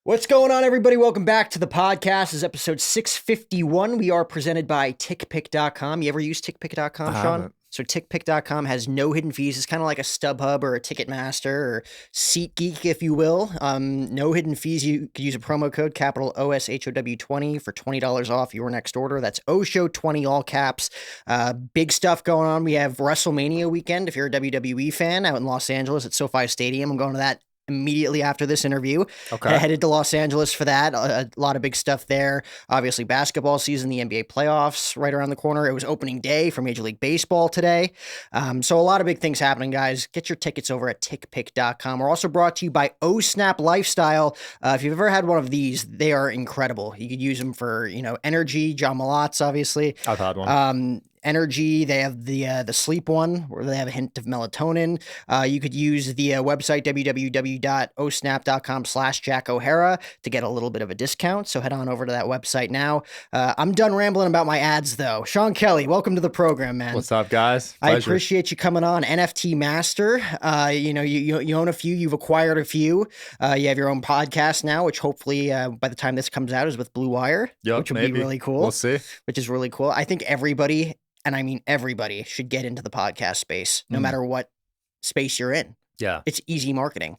What's going on, everybody? Welcome back to the podcast. This is episode 651. We are presented by tickpick.com. You ever use tickpick.com, I Sean? haven't. So tickpick.com has no hidden fees. It's kind of like a StubHub or a Ticketmaster or SeatGeek, if you will. No hidden fees. You could use a promo code, capital OSHOW20 for $20 off your next order. That's OSHOW20, all caps. Big stuff going on. We have WrestleMania weekend. If you're a WWE fan out in Los Angeles at SoFi Stadium, I'm going to that immediately after this interview. Okay. Headed to Los Angeles for that. A lot of big stuff there. Obviously, basketball season, the NBA playoffs right around the corner. It was opening day for Major League Baseball today. So a lot of big things happening, guys. Get your tickets over at tickpick.com. We're also brought to you by Snap Lifestyle. If you've ever had one of these, they are incredible. You could use them for, energy, John Malotz, obviously. I've had one. Energy. They have the sleep one where they have a hint of melatonin. You could use the website www.osnap.com/Jack O'Hara to get a little bit of a discount. So head on over to that website now. I'm done rambling about my ads though. Sean Kelly, welcome to the program, man. What's up, guys? I Pleasure. appreciate you coming on. NFT Master. You own a few. You've acquired a few. You have your own podcast now, which hopefully by the time this comes out is with Blue Wire, Yep, which would maybe. be really cool. We'll see. Which is really cool. I think everybody, and I mean everybody, should get into the podcast space, no matter what space you're in. Yeah. It's easy marketing.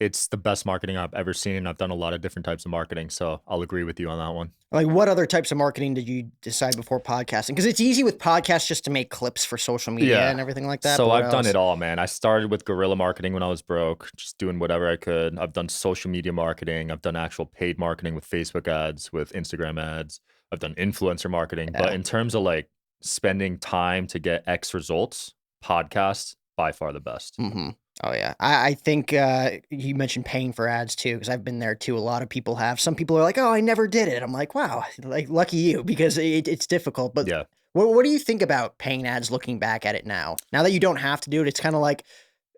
It's the best marketing I've ever seen. I've done a lot of different types of marketing, so I'll agree with you on that one. Like, what other types of marketing did you decide before podcasting? Because it's easy with podcasts just to make clips for social media and everything like that. So but what I've done else? it all, man. I started with guerrilla marketing when I was broke, just doing whatever I could. I've done social media marketing. I've done actual paid marketing with Facebook ads, with Instagram ads. I've done influencer marketing. But in terms of like spending time to get X results, podcasts, by far the best. Mm-hmm. Oh, yeah. I think you mentioned paying for ads, too, because I've been there, too. A lot of people have. Some people are like, oh, I never did it. I'm like, wow, like, lucky you, because it's difficult. But Yeah. what do you think about paying ads looking back at it now? Now that you don't have to do it, it's kind of like,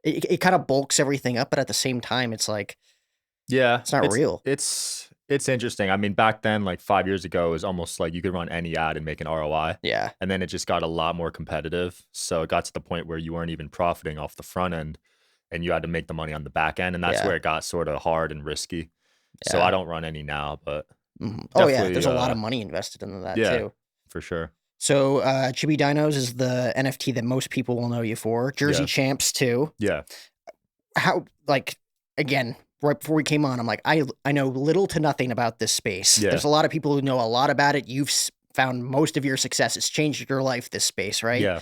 it kind of bulks everything up, but at the same time, it's like, Yeah. it's not real. It's interesting. I mean, back then, like 5 years ago, it was almost like you could run any ad and make an ROI. Yeah. And then it just got a lot more competitive. So it got to the point where you weren't even profiting off the front end and you had to make the money on the back end. And that's where it got sort of hard and risky. So I don't run any now, but Oh, yeah. There's a lot of money invested into that, too. For sure. So Chibi Dinos is the NFT that most people will know you for. Jersey Champs, too. Yeah. How, like, again, right before we came on, I'm like, I know little to nothing about this space. Yeah. There's a lot of people who know a lot about it. You've found most of your success. It's changed your life, this space, right? Yeah.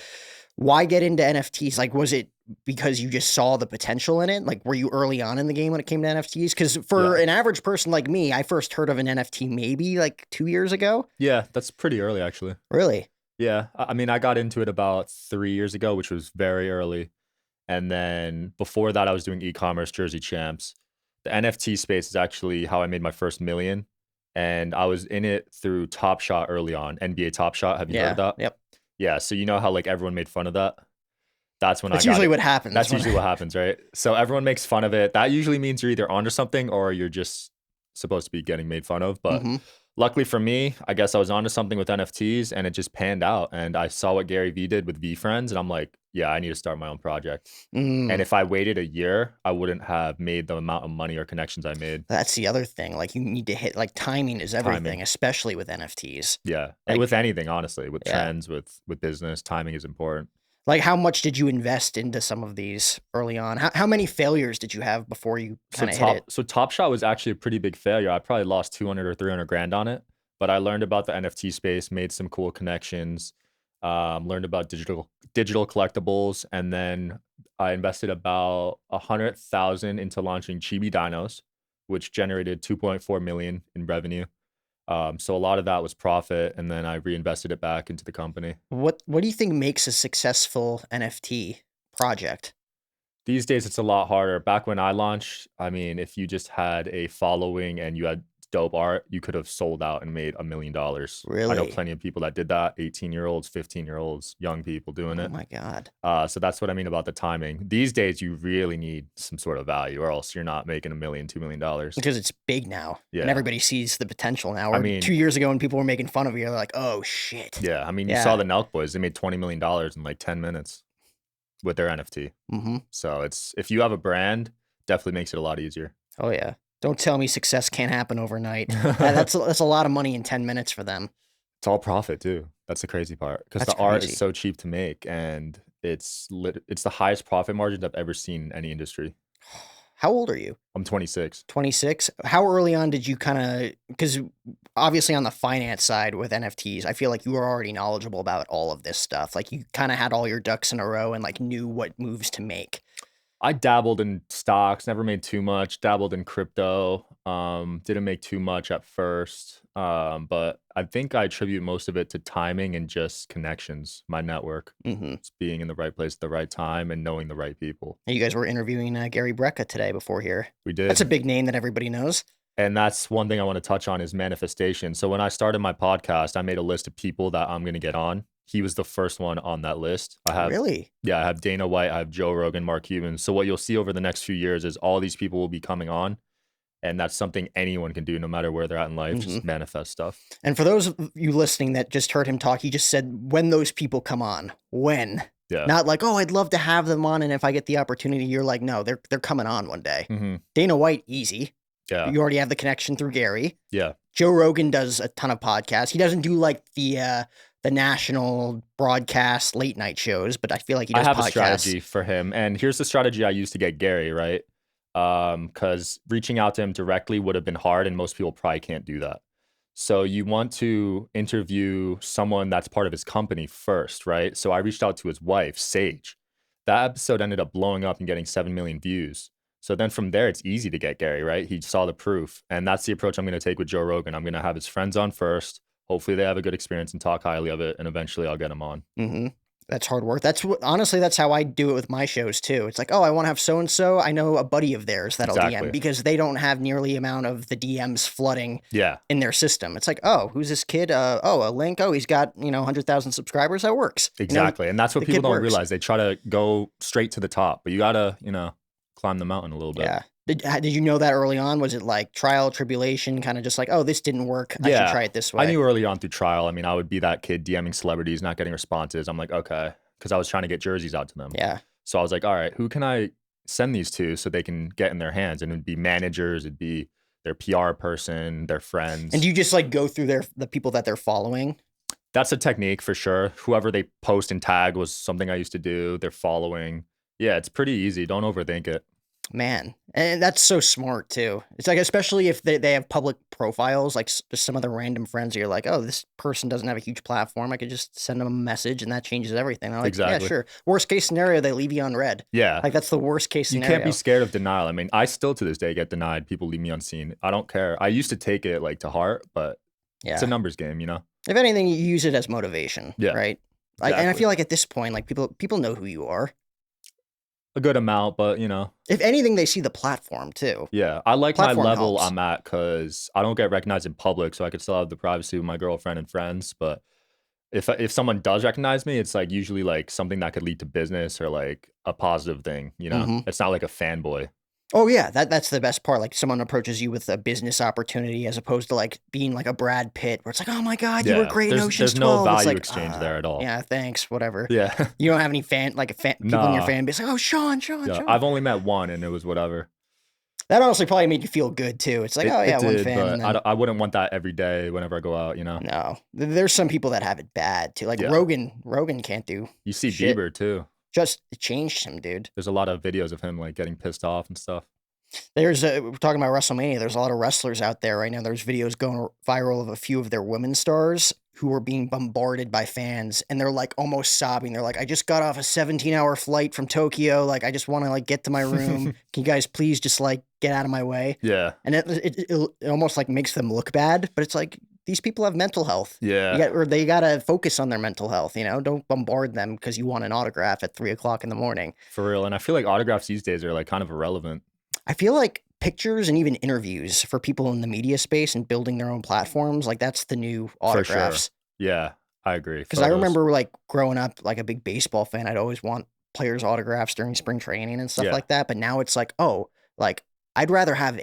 Why get into NFTs? Like, was it because you just saw the potential in it? Like, were you early on in the game when it came to NFTs? Because for an average person like me, I first heard of an NFT maybe like 2 years ago. Yeah. That's pretty early, actually. Really? Yeah. I mean, I got into it about 3 years ago, which was very early. And then before that, I was doing e-commerce, Jersey Champs. The NFT space is actually how I made my first million. And I was in it through Top Shot early on, NBA Top Shot. Have you heard of that? Yep. Yeah. So you know how like everyone made fun of that? That's when That's I got usually it. what happens. That's usually what happens, right? So everyone makes fun of it. That usually means you're either onto something or you're just supposed to be getting made fun of. But luckily for me, I guess I was onto something with NFTs and it just panned out. And I saw what Gary Vee did with VeeFriends and I'm like, yeah, I need to start my own project. And if I waited a year, I wouldn't have made the amount of money or connections I made. That's the other thing. Like, you need to hit, like, timing is everything, especially with NFTs. Yeah. And with anything, honestly, with trends, with business, timing is important. Like, how much did you invest into some of these early on? How many failures did you have before you kind of hit it? So Top Shot was actually a pretty big failure. I probably lost 200 or 300 grand on it, but I learned about the NFT space, made some cool connections, learned about digital collectibles, and then I invested about 100,000 into launching Chibi Dinos, which generated 2.4 million in revenue. So a lot of that was profit, and then I reinvested it back into the company. What do you think makes a successful NFT project? These days, it's a lot harder. Back when I launched, I mean, if you just had a following and you had dope art, you could have sold out and made $1 million. I know Really? plenty of people that did that, 18-year-olds, 15-year-olds, young people doing Oh it. my God. So that's what I mean about the timing. These days, you really need some sort of value or else you're not making $1 million, $2 million. Because it's big now. And Yeah. everybody sees the potential now. I Or mean- 2 years ago when people were making fun of you, they're like, oh shit. Yeah, I mean, you Yeah. saw the Nelk Boys. They made $20 million in like 10 minutes with their NFT. Mm-hmm. So if you have a brand, definitely makes it a lot easier. Oh yeah. Don't tell me success can't happen overnight. That's a lot of money in 10 minutes for them. It's all profit too. That's the crazy part because That's the art is crazy. so cheap to make, and it's the highest profit margins I've ever seen in any industry. How old are you? I'm 26. 26? How early on did you kinda, because obviously on the finance side with NFTs, I feel like you were already knowledgeable about all of this stuff. Like, you kinda had all your ducks in a row and, like, knew what moves to make. I dabbled in stocks, never made too much, dabbled in crypto, didn't make too much at first, but I think I attribute most of it to timing and just connections, my network. Mhm. Just being in the right place at the right time and knowing the right people. And you guys were interviewing, Gary Brecka today before here. We That's a did. big name that everybody knows. And that's one thing I wanna touch on is manifestation. So when I started my podcast, I made a list of people that I'm gonna get on. He was the first one on that list. Really? I have Dana White, I have Joe Rogan, Mark Cuban. So what you'll see over the next few years is all these people will be coming on, and that's something anyone can do no matter where they're at in life, Mhm. just manifest stuff. And for those of you listening that just heard him talk, he just said, "When those people come on." When? Yeah. Not like, "Oh, I'd love to have them on, and if I get the opportunity," you're like, "No, they're coming on one day." Mhm. Dana White, easy. Yeah. You already have the connection through Gary. Yeah. Joe Rogan does a ton of podcasts. He doesn't do like the national broadcast late night shows, but I feel like he I does have a podcasts. strategy for him, and here's the strategy I used to get Gary, right? Because reaching out to him directly would have been hard, and most people probably can't do that. So you want to interview someone that's part of his company first, right? So I reached out to his wife, Sage. That episode ended up blowing up and getting 7 million views. So then from there, it's easy to get Gary, right? He saw the proof. And that's the approach I'm going to take with Joe Rogan. I'm going to have his friends on first. Hopefully they have a good experience and talk highly of it. And eventually I'll get him on. Mhm. That's hard work. Honestly, that's how I do it with my shows too. It's like, "Oh, I wanna have so and so." I know a buddy of theirs that'll DM Exactly. because they don't have nearly amount of the DMs flooding Yeah, in their system. It's like, "Oh, who's this kid? Oh, a link. Oh, he's got, 100,000 subscribers. That works." exactly. And that's what The people kid don't works. realize. They try to go straight to the top, but you got to, climb the mountain a little bit. Yeah. Did you know that early on? Was it like trial, tribulation, kinda just like, "Oh, this didn't work. I should Yeah. try it this I way." knew early on through trial. I mean, I would be that kid DMing celebrities, not getting responses. I'm like, okay, because I was trying to get jerseys out to them. Yeah. So I was like, all right, who can I send these to so they can get in their hands? And it'd be managers, it'd be their PR person, their And friends. do you just, like, go through the people that they're following? That's a technique for sure. Whoever they post and tag was something I used to do. They're following. Yeah, it's pretty easy. Don't overthink it. Man, and that's so smart too. It's like, especially if they have public profiles, like just some other random friends, you're like, "Oh, this person doesn't have a huge platform. I could just send them a message and that changes everything." They're like, "Yeah, Exactly. sure." Worst case scenario, they leave you on red. Yeah. Like, that's the worst case You scenario. can't be scared of denial. I mean, I still to this day get denied. People leave me unseen. I don't care. I used to take it like to heart, but it's a Yeah. numbers game, you know? If anything, you use it as motivation, Yeah, right? And I exactly. feel like at this point, like, people know who you are. A good amount, but If anything, they see the platform too. yeah. I like my Platform level helps. I'm at because I don't get recognized in public, so I could still have the privacy with my girlfriend and friends. But if someone does recognize me, it's like usually like something that could lead to business or like a positive thing, you know? Mhm. It's not like a fanboy. Oh yeah, that's the best part. Like, someone approaches you with a business opportunity as opposed to like being like a Brad Pitt, where it's like, "Oh my God, you were Yeah. great in Ocean's There's no 12." It's value like, exchange there at all. yeah, thanks, whatever. Yeah. You don't have any people in your Nah. fan base like, "Oh, Sean, Sean, Yeah. Sean." I've only met one and it was whatever. That honestly probably made you feel good too. It's like, It "Oh it yeah, one did, fan," and but then I wouldn't want that every day whenever I go out, you know? no, there's some people that have it bad too. Like Yeah. Rogan can't do You see shit. Bieber too. Just it changed him, dude. There's a lot of videos of him, like, getting pissed off and stuff. We're talking about WrestleMania. There's a lot of wrestlers out there right now. There's videos going viral of a few of their women stars who are being bombarded by fans, and they're like almost sobbing. They're like, "I just got off a 17-hour flight from Tokyo. Like, I just want to like get to my room. Can you guys please just like get out of my way?" Yeah. And it almost like makes them look bad, but it's like these people have mental health. Yeah. Or they gotta focus on their mental health. Don't bombard them because you want an autograph at 3 o'clock in the morning. For real, and I feel like autographs these days are, like, kind of irrelevant. I feel like pictures and even interviews for people in the media space and building their own platforms, like that's the new For sure. autographs. Yeah, I agree. Because I Photos. remember like growing up, like a big baseball fan, I'd always want players' autographs during spring training and stuff Yeah. like that. But now it's like, oh, like I'd rather have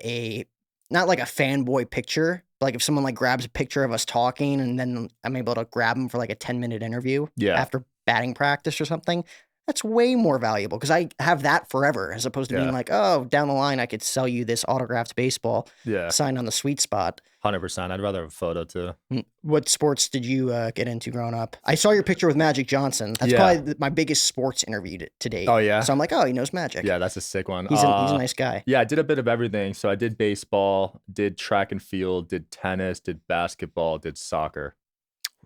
not like a fanboy picture, but like if someone like grabs a picture of us talking and then I'm able to grab them for like a 10-minute interview Yeah. after batting practice or something. That's way more valuable because I have that forever as opposed to being Yeah. like, oh, down the line I could sell you this autographed baseball Yeah. signed on the sweet spot. 100%. I'd rather have a photo too. What sports did you get into growing up? I saw your picture with Magic Johnson. That's Yeah. probably my biggest sports interview to date. Oh, yeah? So I'm like, oh, he knows Magic. Yeah, that's a sick one. He's a nice guy. Yeah, I did a bit of everything. So I did baseball, did track and field, did tennis, did basketball, did soccer.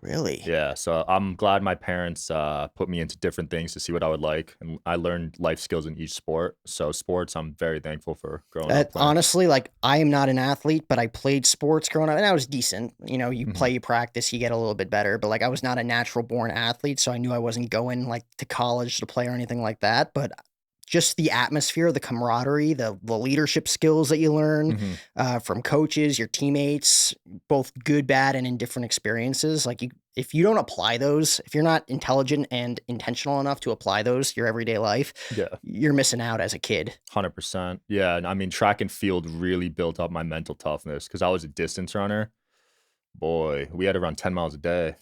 Really? Yeah, so I'm glad my parents put me into different things to see what I would like, and I learned life skills in each sport. So sports, I'm very thankful for growing up playing. Honestly, like I am not an athlete, but I played sports growing up, and I was decent. You know, you Mhm. play, you practice, you get a little bit better. But like, I was not a natural born athlete, so I knew I wasn't going like to college to play or anything like that. But just the atmosphere, the camaraderie, the leadership skills that you learn Mhm. from coaches, your teammates, both good, bad, and in different experiences. Like if you don't apply those, if you're not intelligent and intentional enough to apply those to your everyday life, Yeah, you're missing out as a kid. 100%. Yeah, and I mean, track and field really built up my mental toughness because I was a distance runner. Boy, we had to run 10 miles a day.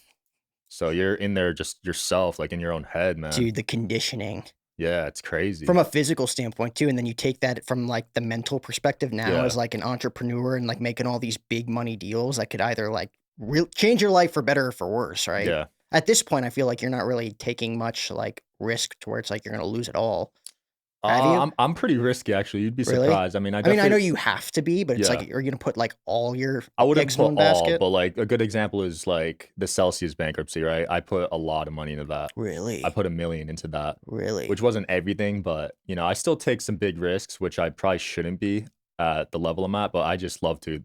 So you're in there just yourself, like in your own head, man. Dude, the conditioning. Yeah, it's crazy. From a physical standpoint too, and then you take that from, like, the mental perspective now Yeah, as, like, an entrepreneur and, like, making all these big money deals that could either, like, real change your life for better or for worse, right? yeah. At this point, I feel like you're not really taking much, like, risk to where it's like you're gonna lose it all. Have you? I'm pretty risky actually. You'd be Really? surprised. I mean, I I mean, I know definitely you have to be, but it's yeah. like, are you gonna put, like, all your I wouldn't eggs in put one all, basket? but like a good example is like the Celsius bankruptcy, right? I put a lot of money into that. I Really? put 1 million into that, Really? which wasn't everything, but you know, I still take some big risks, which I probably shouldn't be at the level I'm at, but I just love to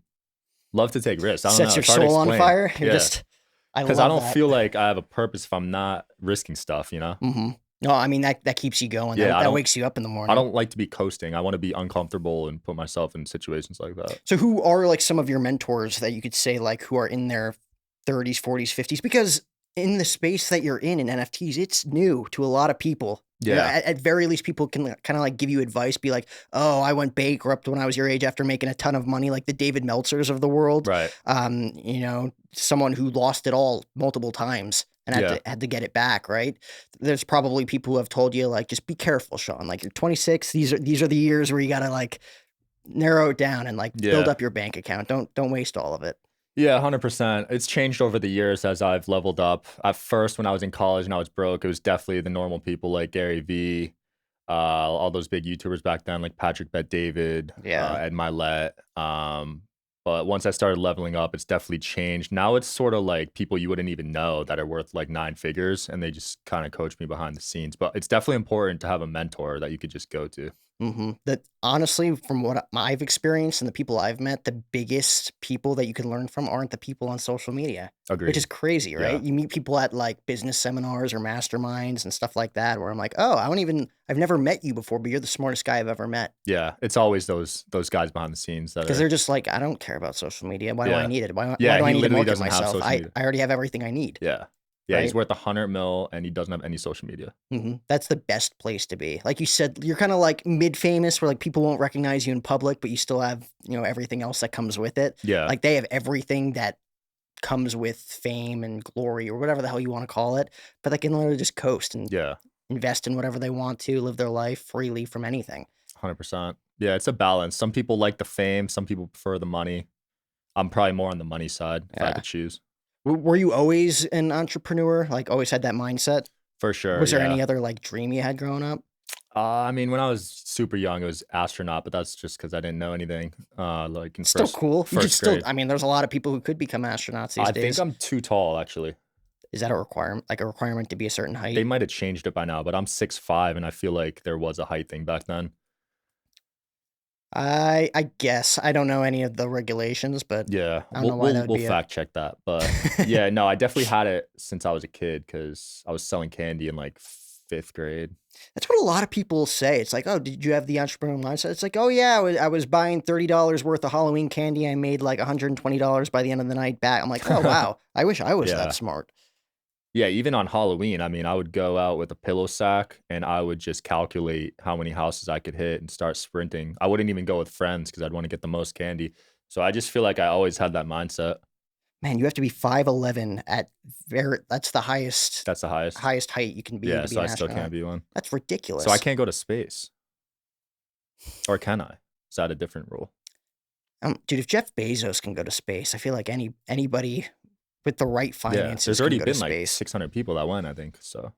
take risks. I don't Sets know. your It's hard to soul on explain. fire? You're Yeah. just I Cause I love don't that. feel like I have a purpose if I'm not risking stuff, you know? Mhm. No, I mean, that keeps you going. Yeah, That wakes you up in the I morning. don't like to be coasting. I want to be uncomfortable and put myself in situations like that. So who are like some of your mentors that you could say like who are in their 30s, 40s, 50s? Because in the space that you're in NFTs, it's new to a lot of people. You know, Yeah, at very least, people can kind of like give you advice, be like, "Oh, I went bankrupt when I was your age after making a ton of money," like the David Meltzers of the world. right. You know, someone who lost it all multiple times and Yeah. had to get it back. Right? There's probably people who have told you like, just be careful, Sean. Like you're 26. These are the years where you gotta like narrow it down and, like, build Yeah. up your bank account. Don't waste all of it. Yeah, 100%. It's changed over the years as I've leveled up. At first, when I was in college and I was broke, it was definitely the normal people like Gary Vee, all those big YouTubers back then, like Patrick Bet David, Yeah. Ed Milet. But once I started leveling up, it's definitely changed. Now it's sort of like people you wouldn't even know that are worth like 9 figures, and they just kind of coach me behind the scenes. But it's definitely important to have a mentor that you could just go to. Mhm. That honestly, from what I've experienced and the people I've met, the biggest people that you can learn from aren't the people on social media, which is Agreed. crazy, right? Yeah. You meet people at, like, business seminars or masterminds and stuff like that where I'm like, "Oh, I've never met you before, but you're the smartest guy I've ever met." Yeah. It's always those guys behind the scenes that Because 'Cause they're are just like, "I don't care about social media. Why do I yeah. need it? Why Yeah, do I he need to literally market doesn't have myself? social media. I already have everything I need." Yeah. Yeah, he's Right? worth 100 mil and he doesn't have any social media. Mhm. That's the best place to be. Like you said, you're kinda like mid-famous where, like, people won't recognize you in public, but you still have, you know, everything else that comes with it. Yeah. Like, they have everything that comes with fame and glory or whatever the hell you wanna call it, but they can literally just coast and Yeah. invest in whatever they want to, live their life freely from anything. 100%. Yeah, it's a balance. Some people like the fame, some people prefer the money. I'm probably more on the money side if I had to Yeah. choose. Were you always an entrepreneur? Like, always had that mindset? For sure, Was there yeah. any other, like, dream you had growing up? I mean, when I was super young, it was astronaut, but that's just because I didn't know anything, like in Still cool. You could first still grade. I mean, there's a lot of people who could become astronauts these I think days. I'm too tall, actually. Is that a requirement like, a requirement to be a certain They height? might have changed it by now, but I'm 6'5", and I feel like there was a height thing back then. I guess. I don't know any of the regulations, but Yeah, I don't know why that would we'll be a fact check that, but yeah, no, I definitely had it since I was a kid because I was selling candy in, like, 5th grade. That's what a lot of people say. It's like, "Oh, did you have the entrepreneurial mindset?" It's like, "Oh, yeah, I was buying $30 worth of Halloween candy. I made, like, $120 by the end of the night back." I'm like, "Oh, wow. I wish I was that Yeah. smart." Yeah, even on Halloween, I mean, I would go out with a pillow sack, and I would just calculate how many houses I could hit and start sprinting. I wouldn't even go with friends because 'cause I'd wanna get the most candy. So I just feel like I always had that mindset. Man, you have to be 5'11" at that's the highest That's the highest. highest height you can be Yeah, to be so an I still can't astronaut. be one. That's So I ridiculous. can't go to space, or can I? Is that a different rule? Dude, if Jeff Bezos can go to space, I feel like anybody with the right Yeah, finances there's can already go to been like space. 600 people that went, I think. So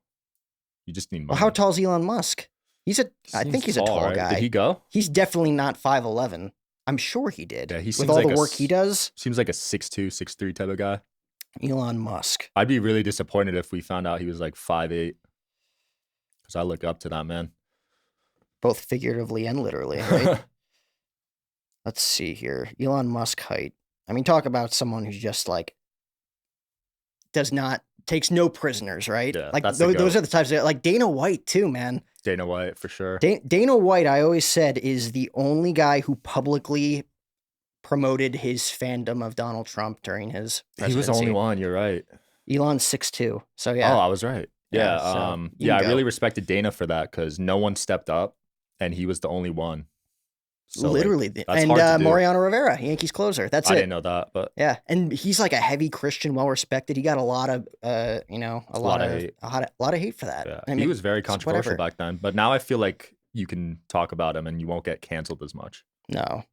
you just need Well, how money. tall is Elon Musk? He I seems think he's a tall, tall right? Did he guy. go? He's definitely not 5'11". I'm sure he did. Yeah, he With seems all the like work he does, seems like a 6'2", 6'3" type of guy. Elon Musk. I'd be really disappointed if we found out he was like 5'8", because I look up to that man. Both figuratively and literally, right? Let's see here. Elon Musk height. I mean, talk about someone who's just like takes no prisoners, right? Yeah, Like that's the those goat. are the types of like Dana White too, man. Dana White for sure. Dana White, I always said, is the only guy who publicly promoted his fandom of Donald Trump during his He was the only presidency. one. You're right. Elon's 6'2". So Oh, yeah. I was right. Yeah, Yeah. so you Yeah. can I go. really respected Dana for that because no one stepped up, and he was the only one. So Literally. like, that's And hard to do. Mariano Rivera, Yankees closer. That's I it. didn't know that, but Yeah. And he's like a heavy Christian, well respected. He got a lot of a lot of hate. a lot of hate for that. Yeah, I he mean, was very it's controversial whatever. back then. But now I feel like you can talk about him and you won't get canceled as much. No.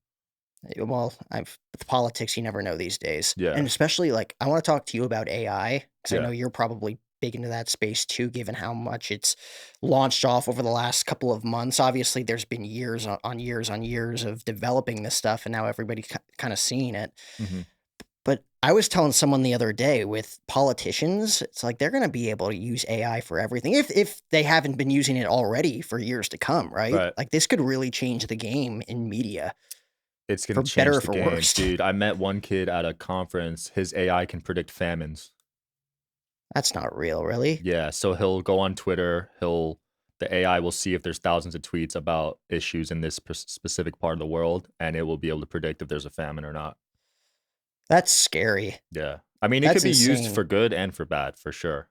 Well, with politics, you never know these days. Yeah. And especially like I want to talk to you about AI because I Yeah. know you're probably big into that space too, given how much it's launched off over the last couple of months. Obviously, there's been years on years on years of developing this stuff, and now everybody's kind of seeing it. hmm But I was telling someone the other day with politicians, it's like they're going to be able to use AI for everything if they haven't been using it already for years to come, right? Right. Like this could really change the game in media It's for gonna better change or the for game, worse. dude. I met one kid at a conference. His AI can predict famines. That's not real, really. Yeah, so he'll go on Twitter. The AI will see if there's thousands of tweets about issues in this specific part of the world, and it will be able to predict if there's a famine or not. That's scary. Yeah, I mean, it That's could be used insane. for good and for bad, for sure.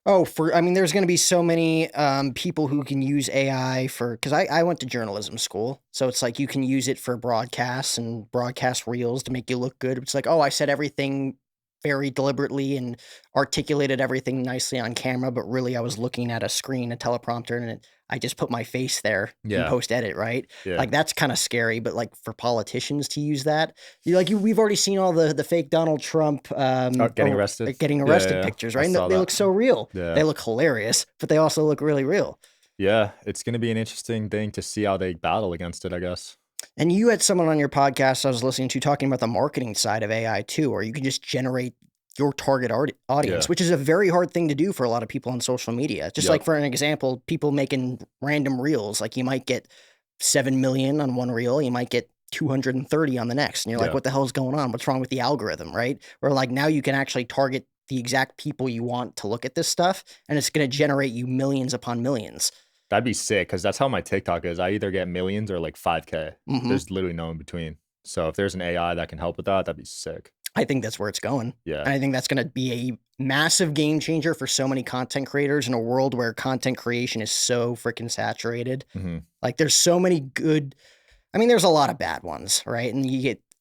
Oh, I mean, there's going to be so many people who can use AI because I went to journalism school. So it's like you can use it for broadcasts and broadcast reels to make you look good. It's like, oh, I said everything very deliberately and articulated everything nicely on camera, but really I was looking at a screen, a teleprompter, and I just put my face there in Yeah, post edit, right? yeah, Like that's kind of scary, but like for politicians to use that, we've already seen all the fake Donald Trump getting arrested. getting Yeah, arrested yeah, pictures, I right? And saw they that. look so real. Yeah, They look hilarious, but they also look really real. yeah, it's gonna be an interesting thing to see how they battle against it, I guess. And you had someone on your podcast I was listening to talking about the marketing side of AI too, or you can just generate your target audience, Yeah, which is a very hard thing to do for a lot of people on social media. Just like yep, for an example, people making random reels, like you might get 7 million on one reel, you might get 230 on the next. And you're like, yeah. what the hell is going on? What's wrong with the algorithm, right? Or like now you can actually target the exact people you want to look at this stuff, and it's going to generate you millions upon millions. That'd be sick because that's how my TikTok is. I either get millions or like 5K. Hmm. There's literally no in between. So if there's an AI that can help with that, that'd be sick. I think that's where it's going. Yeah. And I think that's going to be a massive game changer for so many content creators in a world where content creation is so freaking saturated. hmm Like there's so many good, I mean, there's a lot of bad ones, right? And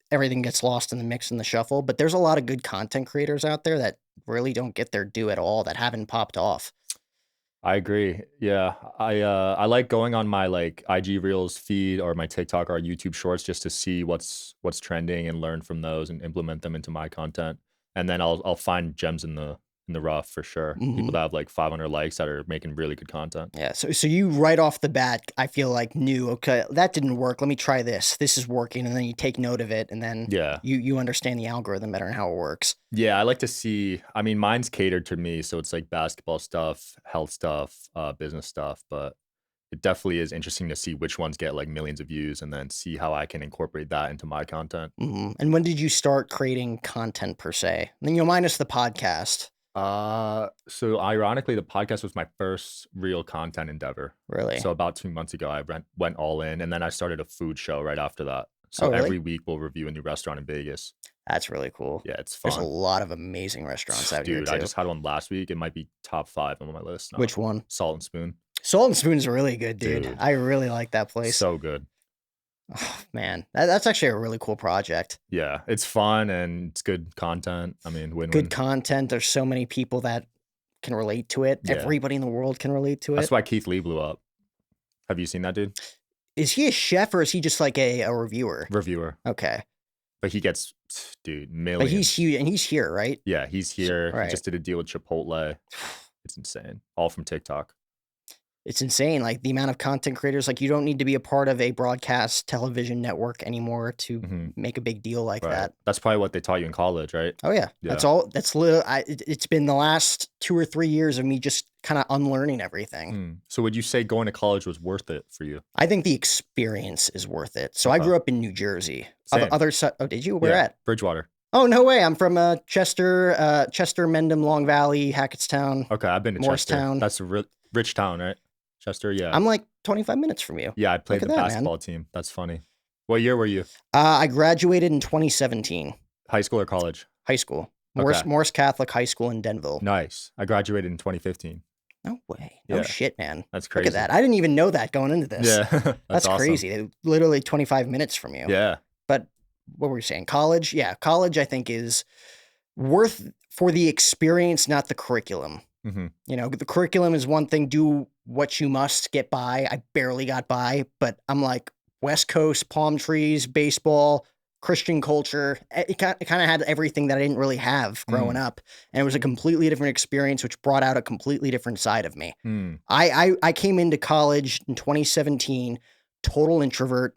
everything gets lost in the mix and the shuffle, but there's a lot of good content creators out there that really don't get their due at all, that haven't popped off. I agree. Yeah. I like going on my like IG Reels feed or my TikTok or YouTube Shorts just to see what's trending and learn from those and implement them into my content. And then I'll find gems in the rough for sure. People Mhm. that have like 500 likes that are making really good content. Yeah. So you right off the bat, I feel like knew, okay, that didn't work. Let me try this. This is working. And then you take note of it and then Yeah. you understand the algorithm better and how it works. Yeah, I like to see. I mean, mine's catered to me, so it's like basketball stuff, health stuff, business stuff. But it definitely is interesting to see which ones get like millions of views, and then see how I can incorporate that into my content. And when did you start creating content per se? And then minus the podcast, So ironically, the podcast was my first real content endeavor. really. So about 2 months ago, I went all in, and then I started a food show right after that. So Oh, really? every week we'll review a new restaurant in Vegas. That's really cool. Yeah, it's There's a fun. lot of amazing restaurants out here Dude, I too. just had one last week. It might be top 5 on my list now. Which one? Salt and Spoon. Salt and Spoon's really good, dude. Dude. I really like that place. So good. Oh, man, that's actually a really cool project. Yeah, it's fun and it's good content. I mean, Good win-win. content. There's so many people that can relate to it. Yeah. Everybody in the world can relate to That's it. why Keith Lee blew up. Have you seen that dude? Is he a chef or is he just like a reviewer? Reviewer. Okay. But he gets, dude, But he's millions. huge and he's here, right? Yeah, he's So, here. He right. just did a deal with Chipotle. It's insane. All from TikTok. It's insane. Like the amount of content creators, like you don't need to be a part of a broadcast television network anymore to Mhm. make a big deal like Right. that. That's probably what they taught you in college, right? Oh yeah. That's Yeah. all. That's literally, it's been the last 2 or 3 years of me just kind of unlearning everything. So would you say going to college was worth it for you? I think the experience is worth it. So I Okay. grew up in New Jersey. Same. Other side. Oh, did you? Where Yeah. at? Bridgewater. Oh, no way. I'm from Chester, Mendham, Long Valley, Hackettstown, Okay, I've been to Chester. Morristown. That's a rich town, right? Chester, yeah. I'm like 25 minutes from you. Yeah, I played Look the at that, man. basketball team. That's funny. What year were you? I graduated in 2017, High school or college? high school. Okay. Morris Catholic High School in Denville. Nice. I graduated in 2015. No way. No Yeah. shit, man. That's Look crazy. at that. I didn't even know that going into this. Yeah. That's awesome. crazy. Literally 25 minutes from you. Yeah. But what were you saying? College? Yeah, college I think is worth for the experience, not the curriculum. hmm You know, the curriculum is one thing, do what you must, get by. I barely got by, but I'm like West Coast, palm trees, baseball, Christian culture. It kind of had everything that I didn't really have growing up. And it was a completely different experience, which brought out a completely different side of me. I came into college in 2017, total introvert,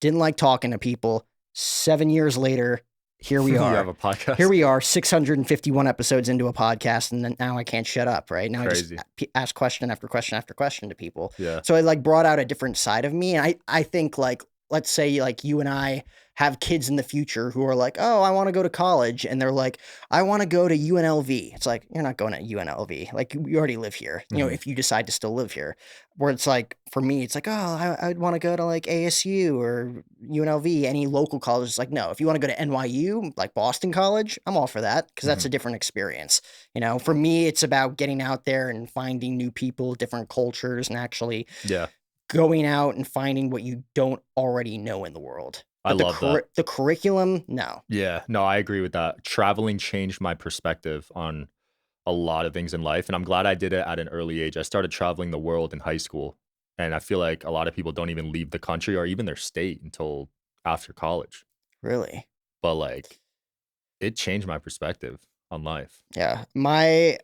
didn't like talking to people. 7 years later, here we You are. have a podcast. Here we are, 651 episodes into a podcast, and then now I can't shut up, right? Now Crazy. I just ask question after question after question to people. Yeah. So it like brought out a different side of me. And I think like, let's say like you and I have kids in the future who are like, oh, I want to go to college. And they're like, I want to go to UNLV. It's like, you're not going to UNLV. Like you already live here, you know, if you decide to still live here. Where it's like, for me, it's like, oh, I would want to go to like ASU or UNLV, any local college. It's like, no, if you want to go to NYU, like Boston College, I'm all for that because that's a different experience. You know, for me, it's about getting out there and finding new people, different cultures, and actually Yeah. going out and finding what you don't already know in the world. I But love that. the curriculum, no. Yeah. No, I agree with that. Traveling changed my perspective on a lot of things in life. And I'm glad I did it at an early age. I started traveling the world in high school. And I feel like a lot of people don't even leave the country or even their state until after college. Really. But like, it changed my perspective on life. Yeah. My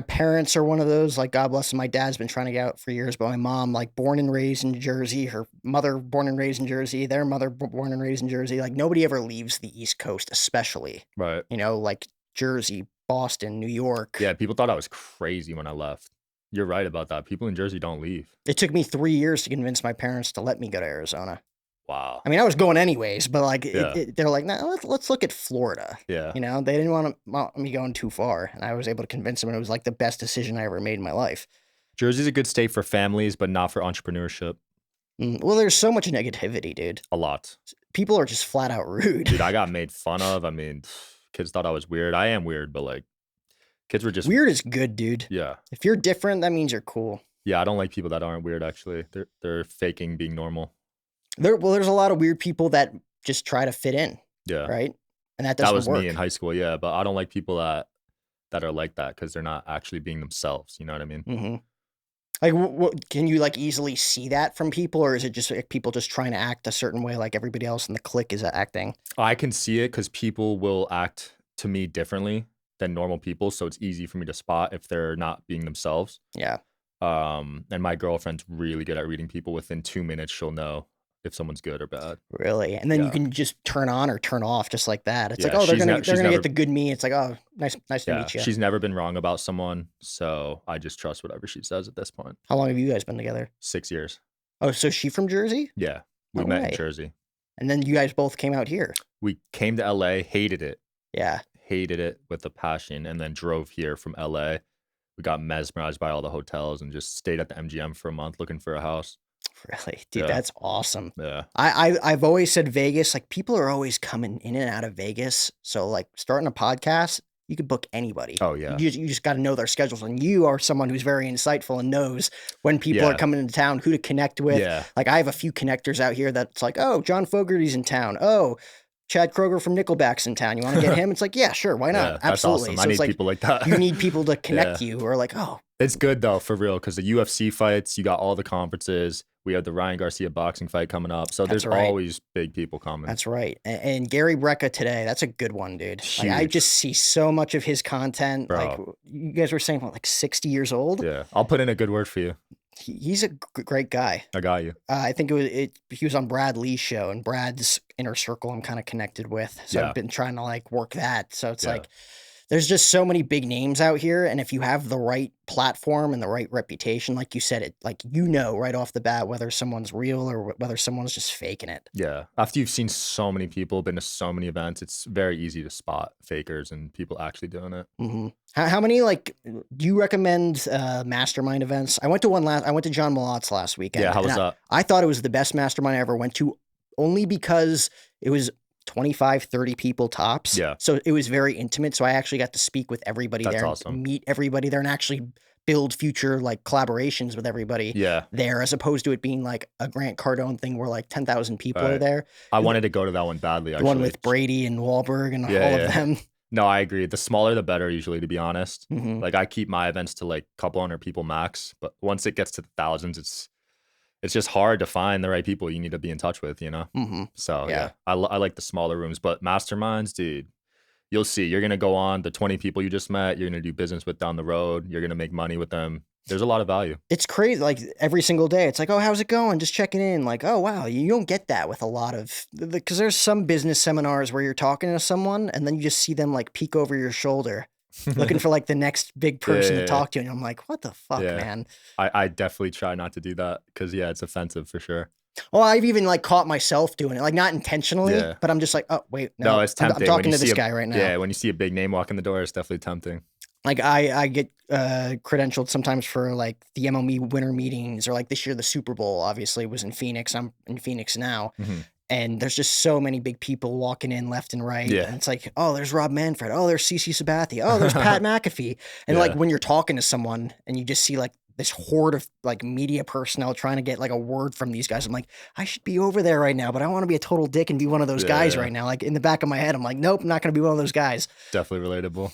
parents are one of those, like, God bless them. My dad's been trying to get out for years, but my mom, like, born and raised in Jersey, her mother born and raised in Jersey, their mother born and raised in Jersey. Like, nobody ever leaves the East Coast, especially, Right. you know, like Jersey, Boston, New York. Yeah. People thought I was crazy when I left. You're right about that. People in Jersey don't leave. It took me 3 years to convince my parents to let me go to Arizona. Wow. I mean, I was going anyways, but like, Yeah. they're like, no, let's look at Florida. Yeah. You know, they didn't want me going too far, and I was able to convince them, and it was like the best decision I ever made in my life. Jersey's a good state for families, but not for entrepreneurship. Well, there's so much negativity, dude. A lot. People are just flat out rude. Dude, I got made fun of. I mean, kids thought I was weird. I am weird, but like, kids were just Weird is good, dude. Yeah. If you're different, that means you're cool. Yeah, I don't like people that aren't weird. Actually, they're faking being normal. There's a lot of weird people that just try to fit in, Yeah, right? And that that doesn't was work. me in high school. Yeah, but I don't like people that are like that because they're not actually being themselves. You know what I mean? hmm Like, what can you like easily see that from people, or is it just like people just trying to act a certain way, like everybody else in the clique is acting? I can see it because people will act to me differently than normal people, so it's easy for me to spot if they're not being themselves. Yeah. And my girlfriend's really good at reading people. Within 2 minutes, she'll know if someone's good or bad. Really? And then you Yeah. can just turn on or turn off just like that. It's like, Yeah, oh, they're she's gonna never get the good me. It's like, oh, nice to yeah, meet you. she's never been wrong about someone, so I just trust whatever she says at this point. How long have you guys been together? 6 years. Oh, so she from Jersey? Yeah, we No met way. in Jersey. And then you guys both came out here. We came to LA, hated it with a passion, and then drove here from LA. We got mesmerized by all the hotels and just stayed at the MGM for a month looking for a house. Really? Dude, Yeah. that's awesome. Yeah. I've always said Vegas, like people are always coming in and out of Vegas. So like starting a podcast, you could book anybody. Oh, yeah. You just got to know their schedules, and you are someone who's very insightful and knows when people are Yeah. coming into town, who to connect with. Yeah. Like I have a few connectors out here that's like, oh, John Fogerty's in town. Oh, Chad Kroger from Nickelback's in town. You want to get him? It's like, yeah, sure, why not? Yeah, that's Absolutely. awesome. So I it's need like people like that. you need people to connect Yeah. you who are like, oh, It's good though, for real, because the UFC fights, you got all the conferences. We have the Ryan Garcia boxing fight coming up, so That's there's right. always big people coming. That's right. And Gary Brecka today, that's a good one, dude. Like I Huge. just see so much of his content. Like Bro. you guys were saying, what, like 60 years old? Yeah, I'll put in a good word for you. He's a great guy. I got you. I think he was on Brad Lee's show, and Brad's inner circle I'm kind of connected with. So Yeah. I've been trying to like work that. So it's Yeah. like there's just so many big names out here, and if you have the right platform and the right reputation, like you said, it like you know right off the bat whether someone's real or whether someone's just faking it. Yeah. After you've seen so many people, been to so many events, it's very easy to spot fakers and people actually doing it. Hmm. How many like do you recommend mastermind events? I went to one last. I went to John Malott's last weekend. Yeah, how was and that? I thought it was the best mastermind I ever went to, only because it was 25, 30 people tops. Yeah. So it was very intimate. So I actually got to speak with everybody That's there, awesome. and meet everybody there, and actually build future like collaborations with everybody Yeah. there, as opposed to it being like a Grant Cardone thing where like 10,000 people are Right. there. I wanted to go to that one badly, The actually. one with Brady and Wahlberg and Yeah, all yeah. of them. No, I agree. The smaller the better, usually, to be honest. Hmm. Like I keep my events to like a couple hundred people max, but once it gets to the thousands, it's just hard to find the right people you need to be in touch with, you know? Hmm. So Yeah. yeah, I like the smaller rooms, but masterminds, dude, you'll see. You're gonna go on the 20 people you just met. You're gonna do business with down the road. You're gonna make money with them. There's a lot of value. It's crazy. Like every single day, it's like, oh, how's it going? Just checking in. Like, oh, wow. You don't get that with a lot of, because there's some business seminars where you're talking to someone and then you just see them like peek over your shoulder looking for like the next big person Yeah. to talk to. And I'm like, what the fuck, Yeah. man? I definitely try not to do that because yeah, it's offensive for sure. Well, I've even like caught myself doing it, like not intentionally, Yeah. but I'm just like, oh, wait, No, no, it's I'm tempting. talking when you to this see guy right now. Yeah, when you see a big name walk in the door, it's definitely tempting. Like I get credentialed sometimes for like the MLB winter meetings, or like this year the Super Bowl obviously was in Phoenix. I'm in Phoenix now, Mhm. and there's just so many big people walking in left and right. Yeah. And it's like, oh, there's Rob Manfred. Oh, there's CC Sabathia. Oh, there's Pat McAfee. And like Yeah. when you're talking to someone and you just see like this horde of like media personnel trying to get like a word from these guys, I'm like, I should be over there right now, but I want to be a total dick and be one of those guys Yeah. right now. Like in the back of my head, I'm like, nope, I'm not going to be one of those guys. Definitely relatable.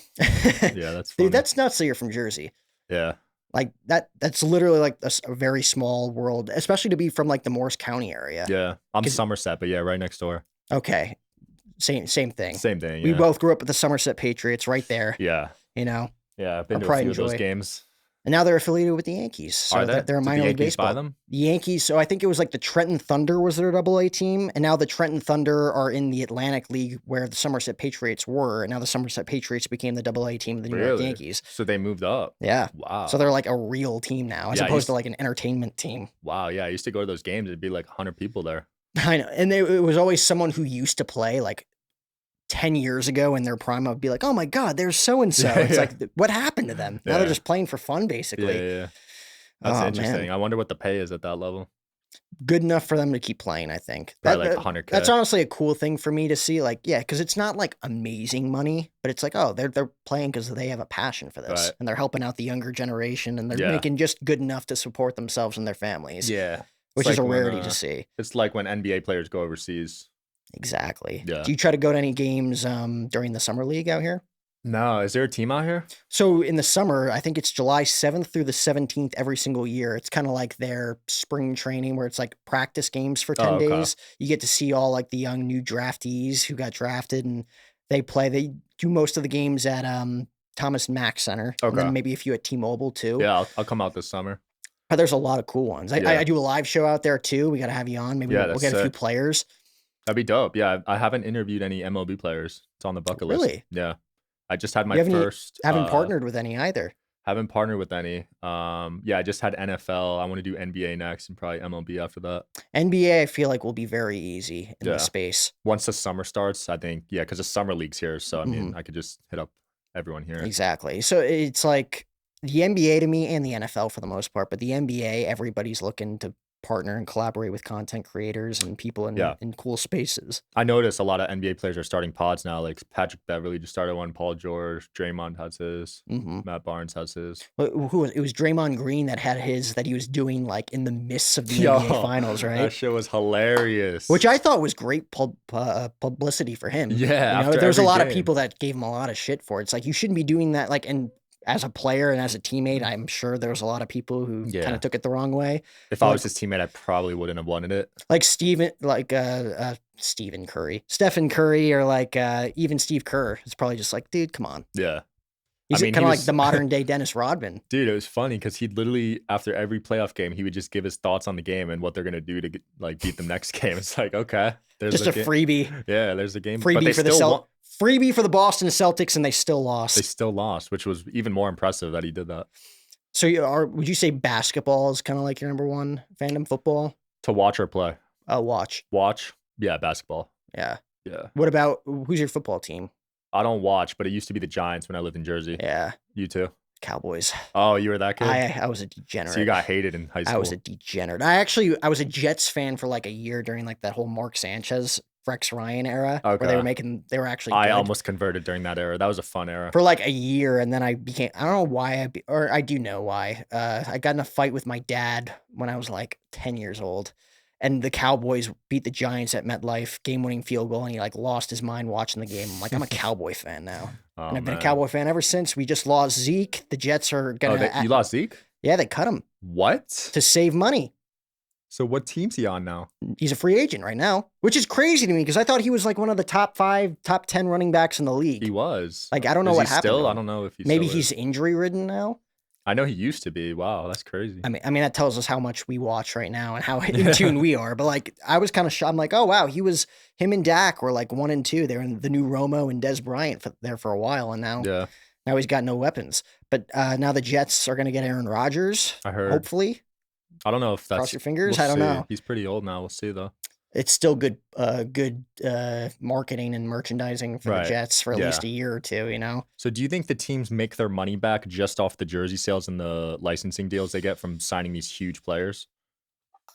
Yeah, that's funny. Dude, that's nuts that you're from Jersey. Yeah. Like that's literally like a very small world, especially to be from like the Morris County area. Yeah. I'm 'Cause- Somerset, but yeah, right next door. Okay. Same thing. Same thing. We Yeah. both grew up with the Somerset Patriots right there, Yeah. you know, Yeah. I've been A to a pride few and of those joy. games. and now they're affiliated with the Yankees. So Are they? they're a Did the minor league Yankees buy baseball. them? The Yankees, so I think it was like the Trenton Thunder was their AA team, and now the Trenton Thunder are in the Atlantic League where the Somerset Patriots were, and now the Somerset Patriots became the AA team of the New York Really? Yankees. So they moved up. Yeah. Wow. So they're like a real team now, as Yeah, I opposed to used- like an entertainment team. Wow. Yeah. I used to go to those games. It'd be like 100 people there. I know. And it was always someone who used to play like 10 years ago in their prime. I'd be like, oh my God, there's so and so. Yeah, It's yeah. like, what happened to them? Now they're Yeah. just playing for fun, Yeah. basically. Yeah. That's Oh, interesting. man. I wonder what the pay is at that level. Good enough for them to keep playing, I think. Probably like 100K. That's honestly a cool thing for me to see. Like, yeah, because it's not like amazing money, but it's like, oh, they're playing because they have a passion for this, Right. and they're helping out the younger generation, and they're Yeah. making just good enough to support themselves and their families, Yeah. which It's is a like when, rarity to see. It's like when NBA players go overseas. Exactly. Yeah. Do you try to go to any games during the summer league out here? No. Is there a team out here? So in the summer, I think it's July 7th through the 17th every single year. It's kind of like their spring training where it's like practice games for 10 Oh, okay. days. You get to see all like the young new draftees who got drafted, and they play. They do most of the games at Thomas Mack Center, and Okay. then maybe a few at T-Mobile too. Yeah. I'll come out this summer. But there's a lot of cool ones. Yeah. I do a live show out there too. We got to have you on. Maybe Yeah, we'll that's get a few sick. players. That'd be dope. Yeah. I haven't interviewed any MLB players. It's on the bucket list. Really? Yeah. I just had my You haven't first. haven't partnered with any either. Haven't partnered with any. Yeah, I just had NFL. I want to do NBA next and probably MLB after that. NBA, I feel like will be very easy in Yeah. this space. Once the summer starts, I think, yeah, because the summer league's here. So, I mean, I could just hit up everyone here. Exactly. So it's like the NBA to me, and the NFL for the most part, but the NBA, everybody's looking to partner and collaborate with content creators and people Yeah. in cool spaces. I noticed a lot of NBA players are starting pods now, like Patrick Beverley just started one, Paul George, Draymond has his, Hmm. Matt Barnes has his. Who was it? Was Draymond Green that had his that he was doing like in the midst of the NBA Yo, finals, that right? shit was hilarious. Which I thought was great publicity for him. Yeah, You know, after there was a every lot of game. people that gave him a lot of shit for it. It's like you shouldn't be doing that. Like, and as a player and as a teammate, I'm sure there was a lot of people who kind Yeah. of took it the wrong way. If But I like was his teammate, I probably wouldn't have wanted it. like Stephen Curry, Stephen Curry, or like even Steve Kerr. It's probably just like, dude, come on. Yeah. He's I mean, kind he of like was the modern day Dennis Rodman. dude, it was funny because he'd literally after every playoff game, he would just give his thoughts on the game and what they're gonna do to get, like beat them next game. It's like, okay, there's Just a freebie. Yeah, there's a game. But Freebie they for the still freebie for the Boston Celtics, and they still they lost. still lost, which was even more impressive that he did that. So would you say basketball is kind of like your number one fandom? Football? To watch or play. Watch. Watch? Yeah, basketball. Yeah. Yeah. What about who's your football team? I don't watch, but it used to be the Giants when I lived in Jersey. Yeah. You too? Cowboys. Oh, you were that kid? I was a degenerate. So you got hated in high school. I was a degenerate. I was a Jets fan for like a year during like that whole Mark Sanchez, Rex Ryan era, where they were actually I good. almost converted during that era. That was a fun era. For like a year, and then I don't know why or I do know why. I got in a fight with my dad when I was like 10 years old, and the Cowboys beat the Giants at MetLife, game-winning field goal, and he like lost his mind watching the game. I'm like, I'm a Cowboy fan now, and I've been a Cowboy fan ever since. We just lost Zeke. The Jets are gonna. You lost Zeke? Yeah, they cut him. What? To save money. So what team's he on now? He's a free agent right now, which is crazy to me because I thought he was like one of the top 5, top 10 running backs in the league. He was. Like, I don't know what happened. Still, I don't know if he's maybe he's injury ridden now. I know he used to be. Wow, that's crazy. I mean that tells us how much we watch right now and how in tune we are. But like, I was kind of shocked. I'm like, oh wow, him and Dak were like 1 and 2. They're in the new Romo and Des Bryant there for a while, and now he's got no weapons. But now the Jets are going to get Aaron Rodgers. I heard. Hopefully. I don't know if that's. Cross your fingers. I don't know. He's pretty old now. We'll see though. It's still good marketing and merchandising for the Jets for at least a year or two, you know? So do you think the teams make their money back just off the jersey sales and the licensing deals they get from signing these huge players?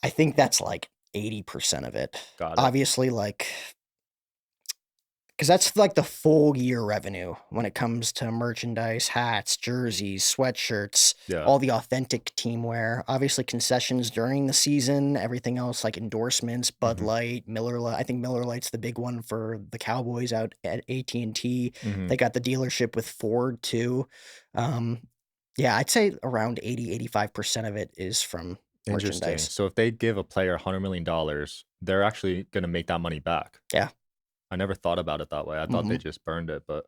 I think that's like 80% of it. Got it. Obviously, like, because that's like the full year revenue when it comes to merchandise, hats, jerseys, sweatshirts, all the authentic team wear. Obviously, concessions during the season, everything else like endorsements, Bud Light, Miller Lite. I think Miller Lite's the big one for the Cowboys out at AT&T. They got the dealership with Ford too. Yeah, I'd say around 85% of it is from merchandise. So if they give a player $100 million, they're actually going to make that money back. Yeah. I never thought about it that way. I thought they just burned it, but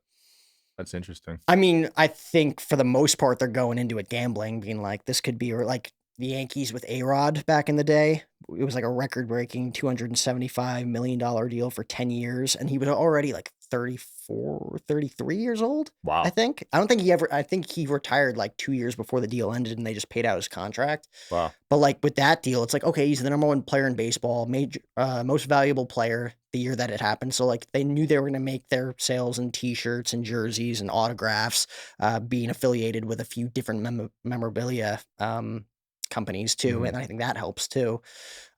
that's interesting. I mean, I think for the most part, they're going into it gambling, being like, this could be like the Yankees with A-Rod back in the day. It was like a record-breaking $275 million deal for 10 years, and he was already like 34, 33 years old. Wow. I think he retired like 2 years before the deal ended, and they just paid out his contract. Wow. But like with that deal, it's like, okay, he's the number 1 player in baseball, most valuable player the year that it happened. So like they knew they were going to make their sales in t-shirts and jerseys and autographs, being affiliated with a few different memorabilia companies too. And I think that helps too.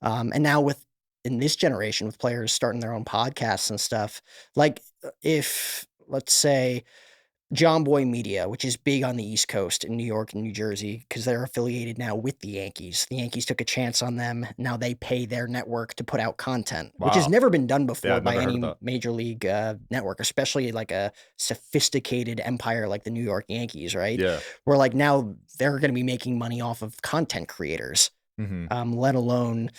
And now in this generation with players starting their own podcasts and stuff, like if let's say John Boy Media, which is big on the East Coast in New York and New Jersey, because they're affiliated now with the Yankees. The Yankees took a chance on them. Now they pay their network to put out content, which has never been done before by any major league network, especially like a sophisticated empire like the New York Yankees, right? Yeah. Where like now they're going to be making money off of content creators, let alone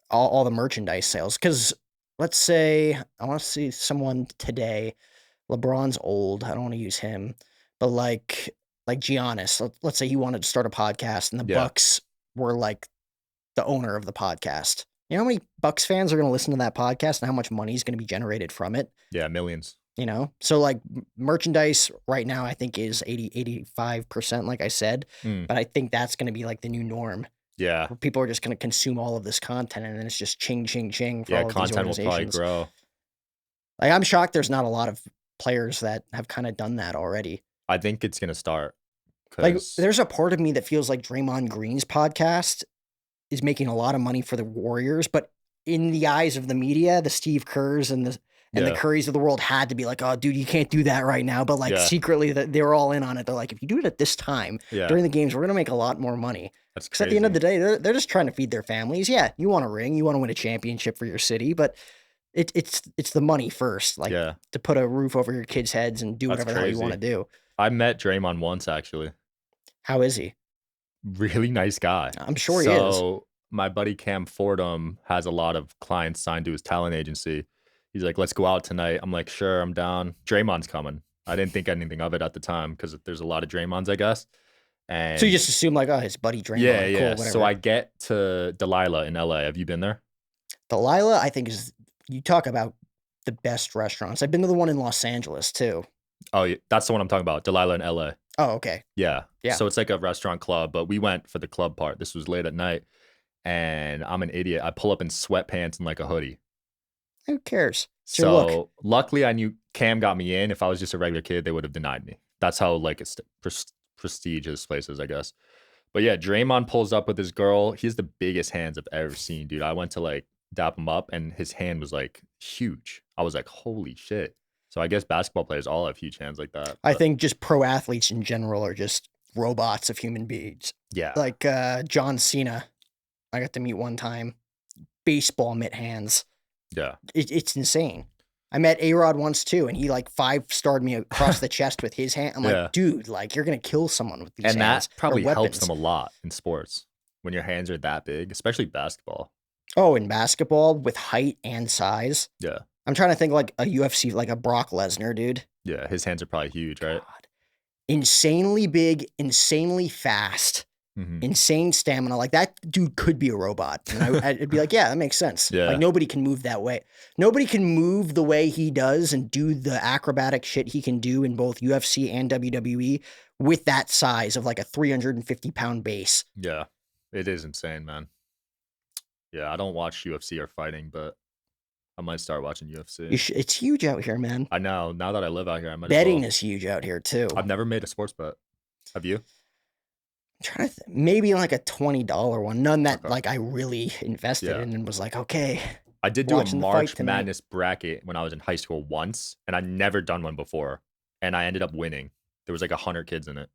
all the merchandise sales. Because let's say I want to see someone today. LeBron's old. I don't want to use him, but like Giannis, let's say he wanted to start a podcast and the Bucks were like the owner of the podcast. You know how many Bucks fans are going to listen to that podcast and how much money is going to be generated from it? Yeah, millions. You know? So like merchandise right now, I think is 85%, like I said, but I think that's going to be like the new norm. Yeah. Where people are just going to consume all of this content and then it's just ching, ching, ching for all of these content will probably organizations. grow. Like I'm shocked there's not a lot of players that have kind of done that already. I think it's going to start Like, because there's a part of me that feels like Draymond Green's podcast is making a lot of money for the Warriors, but in the eyes of the media, the Steve Kerrs and the yeah, Currys of the world had to be like, oh, dude, you can't do that right now. But like yeah, secretly, they were all in on it. They're like, if you do it at this time yeah, during the games, we're gonna make a lot more money. that's Because at the end of crazy. the day, they're just trying to feed their families. Yeah, you want a ring, you want to win a championship for your city, but it's the money first, like Yeah, to put a roof over your kids' heads and do that's whatever the hell you want to crazy. do. I met Draymond once actually. How is he? Really nice guy. I'm sure he is. So my buddy Cam Fordham has a lot of clients signed to his talent agency. He's like, "Let's go out tonight." I'm like, "Sure, I'm down." Draymond's coming. I didn't think anything of it at the time because there's a lot of Draymonds, I guess. So you And just assume like, oh, his buddy yeah, Draymond, yeah. cool, So whatever. I get to Delilah in LA. Have you been there? Delilah, I think is you talk about the best restaurants. I've been to the one in Los Angeles too. Oh, yeah, that's the one I'm talking about. Delilah in LA. Oh, okay. Yeah. Yeah. So it's like a restaurant club, but we went for the club part. This was late at night, and I'm an idiot. I pull up in sweatpants and like a hoodie. Who cares? It's your look. So luckily, I knew Cam got me in. If I was just a regular kid, they would have denied me. That's how like it's prestigious places, I guess. But yeah, Draymond pulls up with his girl. He has the biggest hands I've ever seen, dude. I went to like dap him up, and his hand was like huge. I was like, holy shit. So I guess basketball players all have huge hands like that. I But think just pro athletes in general are just robots of human beings. yeah, Like John Cena, I got to meet one time. Baseball mitt hands. yeah, It's insane. I met A-Rod once too, and he like 5-starred me across the chest with his hand. I'm yeah. like, dude, like you're gonna kill someone with these And hands. that They're probably helps them weapons. a lot in sports when your hands are that big, especially basketball. Oh, in basketball with height and size. Yeah, I'm trying to think like a UFC, like a Brock Lesnar, dude. yeah. His hands are probably huge, right? God. Insanely big, insanely fast, Hmm. insane stamina. Like that dude could be a robot. And I'd be like, yeah, that makes sense. Yeah. Like nobody can move that way. Nobody can move the way he does and do the acrobatic shit he can do in both UFC and WWE with that size of like a 350-pound base. Yeah, it is insane, man. Yeah, I don't watch UFC or fighting, but I might start watching UFC. It's huge out here, man. I know. Now that I live out here, I might Betting as well. is huge out here too. I've never made a sports bet. Have you? Trying to maybe like a $20 one, none that Okay. like I really invested Yeah. in and was like, okay, I did do a watching the fight March tonight. Madness bracket when I was in high school once, and I'd never done one before, and I ended up winning. There was like 100 kids in it,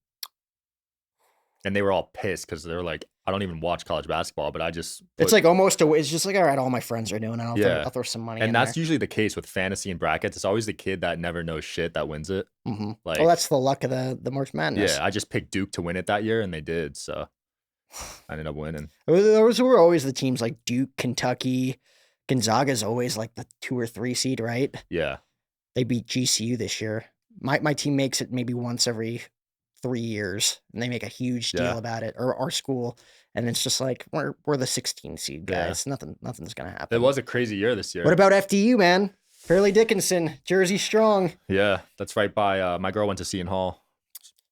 and they were all pissed because they were like, "I don't even watch college basketball," but I just It's put, like almost a. It's just like all right, all my friends are doing it. yeah. I'll throw some money in And that's there. usually the case with fantasy and brackets. It's always the kid that never knows shit that wins it. Mm-hmm. Like, Well, that's the luck of the March Madness. yeah, I just picked Duke to win it that year, and they did. So I ended up winning. Those were always the teams like Duke, Kentucky, Gonzaga's always like the 2 or 3 seed, right? Yeah, They beat GCU this year. My team makes it maybe once every 3 years, and they make a huge deal Yeah. about it. Or our school, and it's just like we're the 16 seed Yeah. guys. Nothing's gonna happen. it was a crazy year this year. What about FDU, man? Fairleigh Dickinson, Jersey strong. Yeah, that's right by. My girl went to Seton Hall,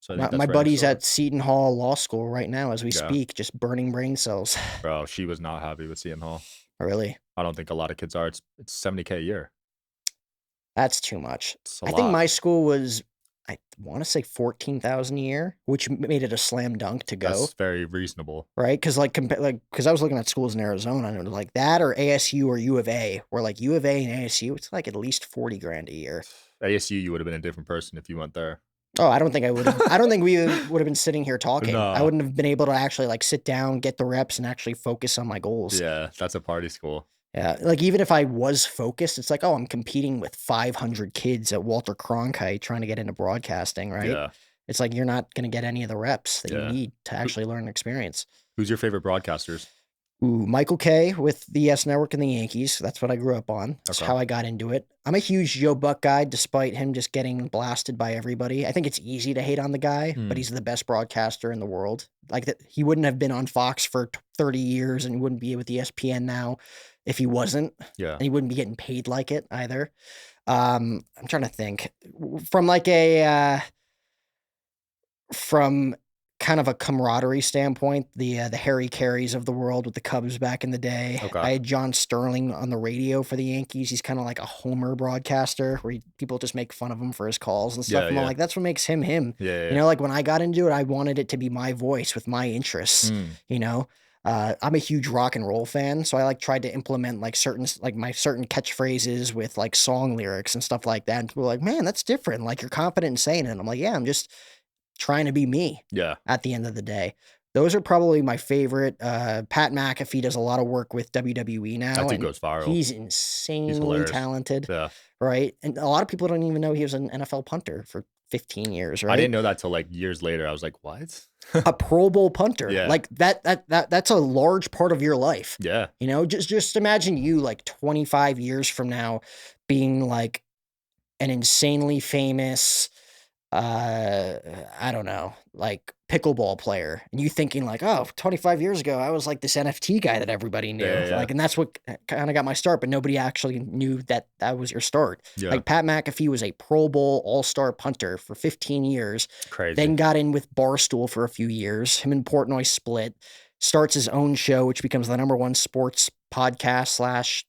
so I think that's My right buddy's next door. at Seton Hall Law School right now as we Yeah. speak, just burning brain cells. Bro, she was not happy with Seton Hall. Really, I don't think a lot of kids are. It's $70K a year. that's too much. It's a I lot. think my school was, I want to say 14,000 a year, which made it a slam dunk to go. That's very reasonable. Right? Because because I was looking at schools in Arizona, and it was like that or ASU or U of A, where like U of A and ASU, it's like at least 40 grand a year. ASU, you would have been a different person if you went there. Oh, I don't think I would have. I don't think we would have been sitting here talking. I No. wouldn't have been able to actually like sit down, get the reps, and actually focus on my goals. Yeah, that's a party school. Yeah, like even if I was focused, it's like, oh, I'm competing with 500 kids at Walter Cronkite trying to get into broadcasting, right? Yeah. It's like you're not going to get any of the reps that Yeah. you need to actually learn experience. Who's your favorite broadcasters? Ooh, Michael Kay with the Yes Network and the Yankees. That's what I grew up on. That's Okay. how I got into it. I'm a huge Joe Buck guy, despite him just getting blasted by everybody. I think it's easy to hate on the guy, but he's the best broadcaster in the world. Like that, he wouldn't have been on Fox for 30 years, and he wouldn't be with ESPN now if he wasn't. Yeah. And he wouldn't be getting paid like it either. I'm trying to think from like a from kind of a camaraderie standpoint, the Harry Careys of the world with the Cubs back in the day. Okay. I had John Sterling on the radio for the Yankees. He's kind of like a homer broadcaster where people just make fun of him for his calls and stuff. Yeah, And I'm yeah. like, that's what makes him him. Yeah, yeah, You yeah. know, like when I got into it, I wanted it to be my voice with my interests, Mm, you know? I'm a huge rock and roll fan, so I like tried to implement like my certain catchphrases with like song lyrics and stuff like that. And people were like, man, that's different. Like you're confident in saying it. And I'm like, yeah, I'm just trying to be me yeah. at the end of the day. Those are probably my favorite. Pat McAfee does a lot of work with WWE now, That dude and goes viral. he's He's insanely hilarious. talented, Yeah. right? And a lot of people don't even know he was an NFL punter for 15 years, I right? didn't know that till like years later. I was like, what? A Pro Bowl punter. Yeah. Like that's a large part of your life. Yeah. You know, just imagine you like 25 years from now being like an insanely famous I don't know, like pickleball player, and you thinking like, oh, 25 years ago I was like this NFT guy that everybody knew. Yeah, yeah. Like, and that's what kind of got my start, but nobody actually knew that that was your start. Yeah. Like Pat McAfee was a Pro Bowl all-star punter for 15 years, Crazy. then got in with Barstool for a few years. Him and Portnoy split, starts his own show, which becomes the #1 sports podcast slash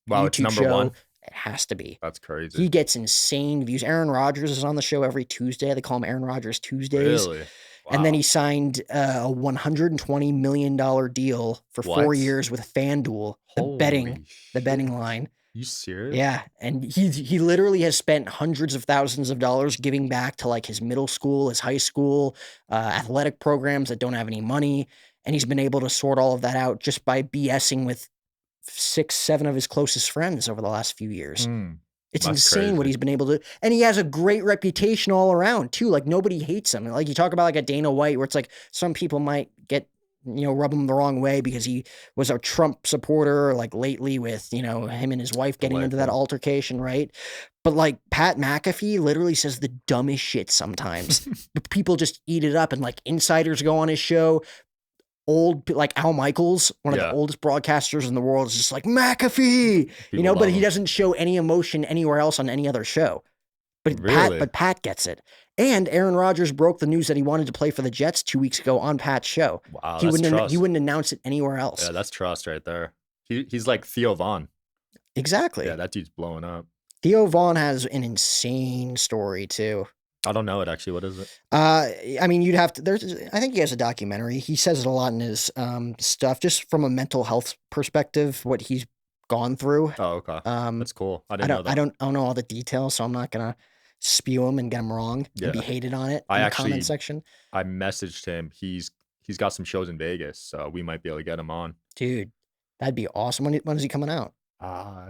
Wow, it's YouTube number show. one. It has to be. That's crazy. He gets insane views. Aaron Rodgers is on the show every Tuesday. They call him Aaron Rodgers Tuesdays. Really? And then Wow. he signed a $120 million deal for 4 What? years with FanDuel, the Holy betting shit. line. You serious? Yeah, and he literally has spent hundreds of thousands of dollars giving back to like his middle school, his high school, athletic programs that don't have any money, and he's been able to sort all of that out just by BSing with 6, 7 of his closest friends over the last few years. Mm, It's that's insane what crazy. he's been able to, and he has a great reputation all around too. Like nobody hates him. Like you talk about like a Dana White, where it's like some people might get, rub him the wrong way because he was a Trump supporter, like lately with, him and his wife getting into that Delightful. altercation, right? But like Pat McAfee literally says the dumbest shit sometimes, but people just eat it up, and like insiders go on his show. Like Al Michaels, one of the Yeah. oldest broadcasters in the world, is just like McAfee, People but love he him. doesn't show any emotion anywhere else on any other show. But Really? Pat gets it. And Aaron Rodgers broke the news that he wanted to play for the Jets 2 weeks ago on Pat's show. Wow, He that's wouldn't trust. he wouldn't announce it anywhere else. Yeah, that's trust right there. He's like Theo Vaughn. Exactly. Yeah, that dude's blowing up. Theo Vaughn has an insane story too. I don't know it actually. What is it? I mean, you'd have to. I think he has a documentary. He says it a lot in his stuff, just from a mental health perspective, what he's gone through. Oh, okay. That's cool. I I didn't know don't, that. I don't know all the details, so I'm not gonna spew him and get him wrong and be Yeah. hated on it I in the actually- comment section. I messaged him. He's got some shows in Vegas, so we might be able to get him on. Dude, that'd be awesome. When is he coming out?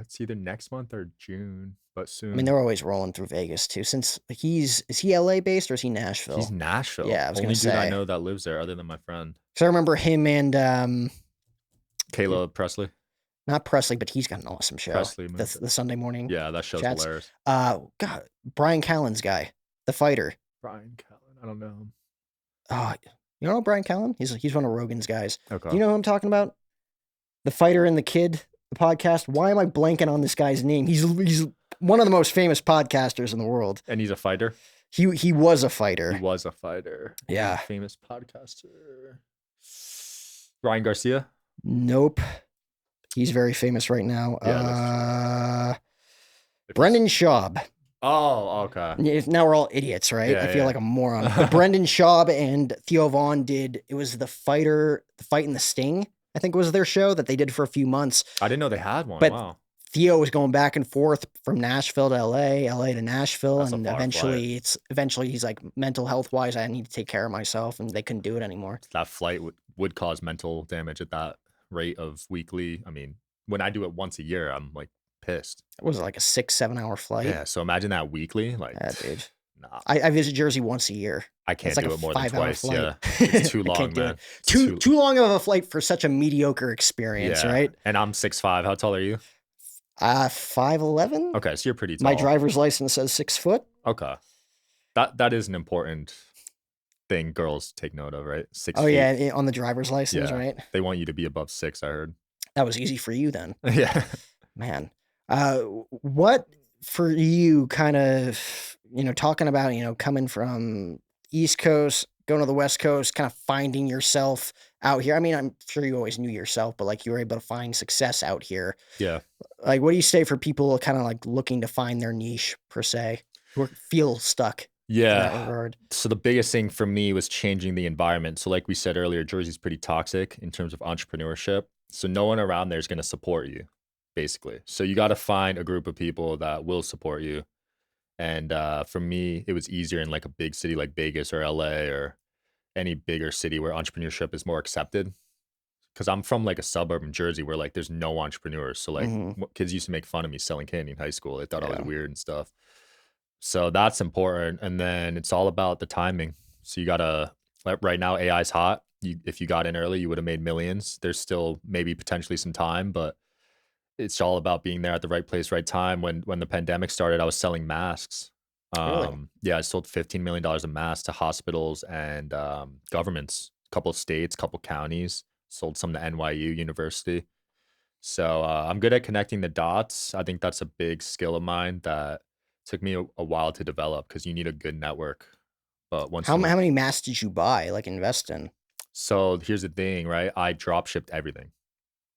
It's either next month or June, but soon. I mean, they're always rolling through Vegas too. Since is he LA based or is he Nashville? He's Nashville. Yeah, I was Only gonna dude I say. know that lives there, other than my friend Because I remember him and Caleb Presley. not Presley, but he's got an awesome show. Presley moved The Sunday morning. Yeah, that show's Chats. hilarious. God, Brian Callen's guy, the fighter. Brian Callen. I don't know him. Oh, you know Brian Callen? He's one of Rogan's guys. Okay. Do you know who I'm talking about? The fighter and the kid, the podcast. Why am I blanking on this guy's name? He's one of the most famous podcasters in the world. And he's a fighter. He was a fighter. He was a fighter. Yeah. Famous podcaster. Ryan Garcia. Nope. He's very famous right now. Yeah, Brendan Schaub. Oh, okay. Now we're all idiots, right? Yeah, I feel yeah. like a moron. But Brendan Schaub and Theo Vaughn it was the Fight and the Sting, I think was their show that they did for a few months. I didn't know they had one. But Wow. Theo was going back and forth from Nashville to LA, LA to Nashville, That's a and far eventually he's like, mental health wise, I need to take care of myself, and they couldn't do it anymore. That flight would cause mental damage at that rate of weekly. I mean, when I do it once a year, I'm like pissed. It was like a 6-7 hour flight. Yeah. So imagine that weekly. Like, Yeah, dude. nah, I visit Jersey once a year. I can't like do a it more than 5-hour twice. flight. Yeah. It's too I long, can't do man. it. It's Too long of a flight for such a mediocre experience, yeah. right? And I'm 6'5". How tall are you? 5'11". Okay. So you're pretty tall. My driver's license says 6 foot. Okay. That is an important thing girls take note of, right? 6 Oh feet. yeah, on the driver's license, Yeah. right? They want you to be above 6, I heard. That was easy for you then, Yeah. man. What for you? Kind of, talking about coming from East Coast, going to the West Coast, kind of finding yourself out here? I mean, I'm sure you always knew yourself, but like you were able to find success out here. Yeah. Like, what do you say for people kind of like looking to find their niche per se, who feel stuck in that Yeah. regard? So the biggest thing for me was changing the environment. So like we said earlier, Jersey's pretty toxic in terms of entrepreneurship. So no one around there is going to support you, basically. So you got to find a group of people that will support you. And for me, it was easier in like a big city like Vegas or LA or any bigger city where entrepreneurship is more accepted. Because I'm from like a suburb in Jersey where like there's no entrepreneurs. So like Hmm. kids used to make fun of me selling candy in high school. They thought I was Yeah, weird and stuff. So that's important, and then it's all about the timing. So you gotta like right now, AI's hot. If you got in early, you would have made millions. There's still maybe potentially some time, but it's all about being there at the right place, right time. When the pandemic started, I was selling masks. really. Yeah, I sold $15 million of masks to hospitals and governments, a couple of states, couple counties. Sold some to NYU University. So I'm good at connecting the dots. I think that's a big skill of mine that took me a while to develop because you need a good network. But once How you, many masks did you buy? Like invest in? so here's the thing, right? I drop shipped everything.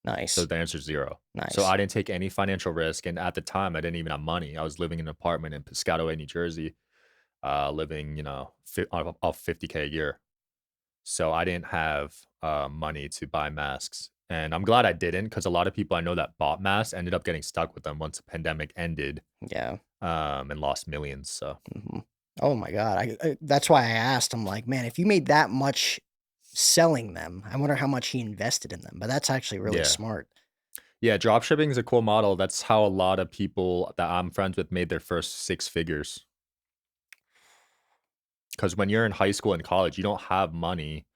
So Nice, the answer is zero. So nice. I didn't take any financial risk. And at the time, I didn't even have money. I was living in an apartment in Piscataway, New Jersey, living, off 50K a year. So I didn't have money to buy masks. And I'm glad I didn't because a lot of people I know that bought masks ended up getting stuck with them once the pandemic ended, Yeah. and lost millions. So Mhm. Oh my god, I that's why I asked. I'm like, "Man, if you made that much selling them, I wonder how much he invested in them." But that's actually really yeah. smart. Yeah, drop shipping is a cool model. That's how a lot of people that I'm friends with made their first six figures. Because when you're in high school and college, you don't have money,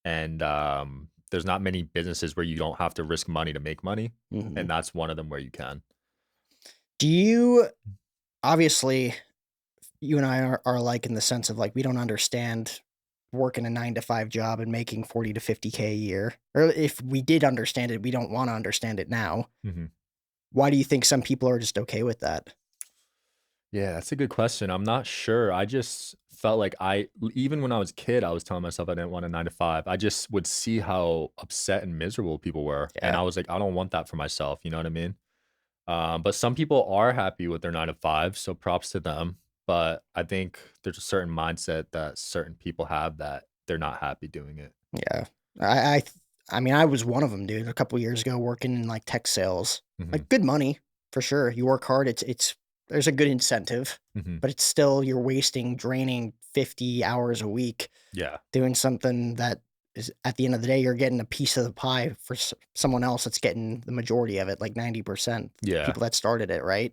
and there's not many businesses where you don't have to risk money to make money, Mhm. and that's one of them where you can. Do you obviously, you and I are alike in the sense of, like, we don't understand working a 9 to 5 job and making 40 to 50K a year. Or if we did understand it, we don't wanna understand it now. Mhm. Why do you think some people are just okay with that? Yeah, that's a good question. I'm not sure. I just felt like even when I was a kid, I was telling myself I didn't want a 9 to 5. I just would see how upset and miserable people were. And Yeah. I was like, I don't want that for myself. You know what I mean? But some people are happy with their 9 to 5. So props to them. But I think there's a certain mindset that certain people have that they're not happy doing it. Yeah. I I th I mean, I was one of them, dude, a couple years ago working in, like, tech sales. Hmm. Like, good money, for sure. You work hard, it's there's a good incentive, Hmm. but it's still you're wasting, draining 50 hours a week Yeah. doing something that is at the end of the day, you're getting a piece of the pie for someone else that's getting the majority of it, like 90%, Yeah. people that started it, right?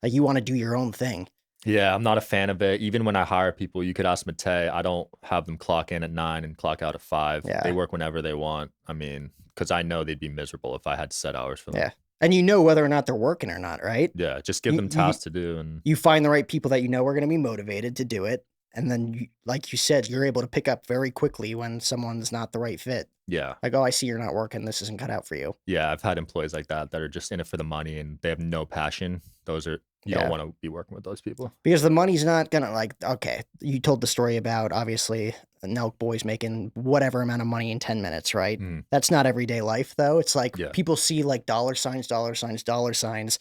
Like, you wanna do your own thing. Yeah, I'm not a fan of it. Even when I hire people, you could ask Mate, I don't have them clock in at 9 and clock out at 5. They Yeah, work whenever they want. I mean, because I know they'd be miserable if I had set hours for them. yeah. And you know whether or not they're working or not, right? Yeah, just give You them you tasks to do and You find the right people that you know are gonna be motivated to do it, and then you like you said, you're able to pick up very quickly when someone's not the right fit. yeah. Like, "Oh, I see you're not working, this isn't cut out for you." Yeah, I've had employees like that are just in it for the money and they have no passion. Those are you don't Yeah. wanna be working with those people. Because the money's not gonna like okay, you told the story about, obviously, Nelk Boys making whatever amount of money in 10 minutes, right? Mhm. That's not everyday life, though. It's like Yeah. people see, like, dollar signs, dollar signs, dollar signs,